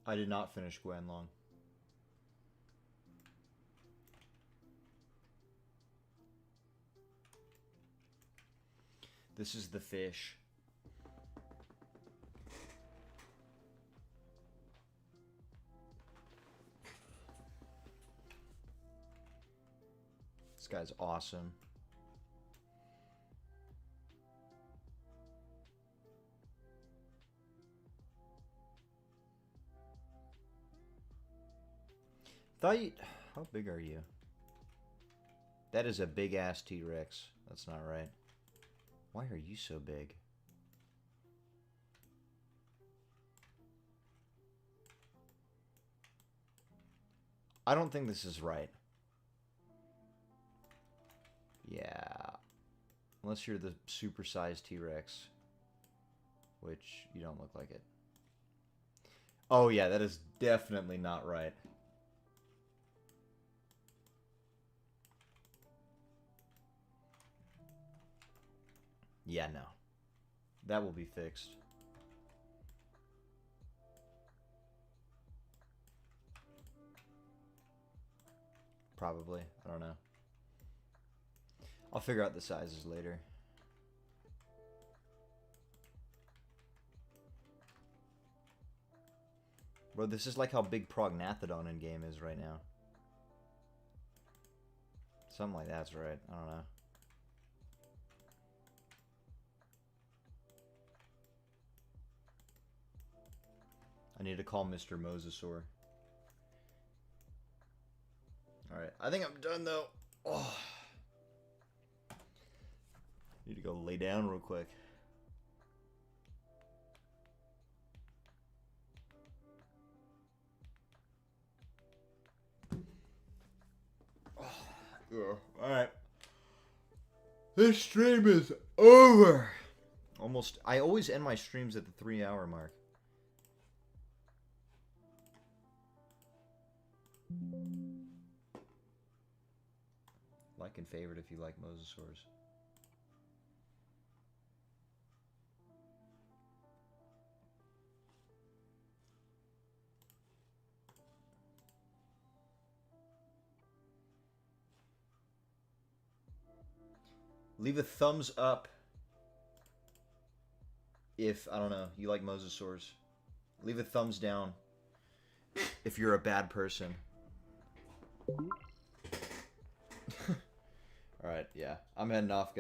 I did not finish Guanlong. This is the fish. This guy's awesome. Thought you... How big are you? That is a big ass T-Rex. That's not right. Why are you so big? I don't think this is right. Yeah. Unless you're the supersized T-Rex. Which you don't look like it. Oh yeah, that is definitely not right. Yeah, no. That will be fixed. Probably. I don't know. I'll figure out the sizes later. Bro, this is like how big Prognathodon in game is right now. Something like that's right. I don't know. I need to call Mr. Mosasaur. Alright, I think I'm done though. Oh. Need to go lay down real quick. Alright. This stream is over. Almost. I always end my streams at the 3-hour mark. Like and favorite if you like Mosasaurs. Leave a thumbs up if, I don't know, you like Mosasaurs. Leave a thumbs down if you're a bad person. Alright, yeah. I'm heading off, guys.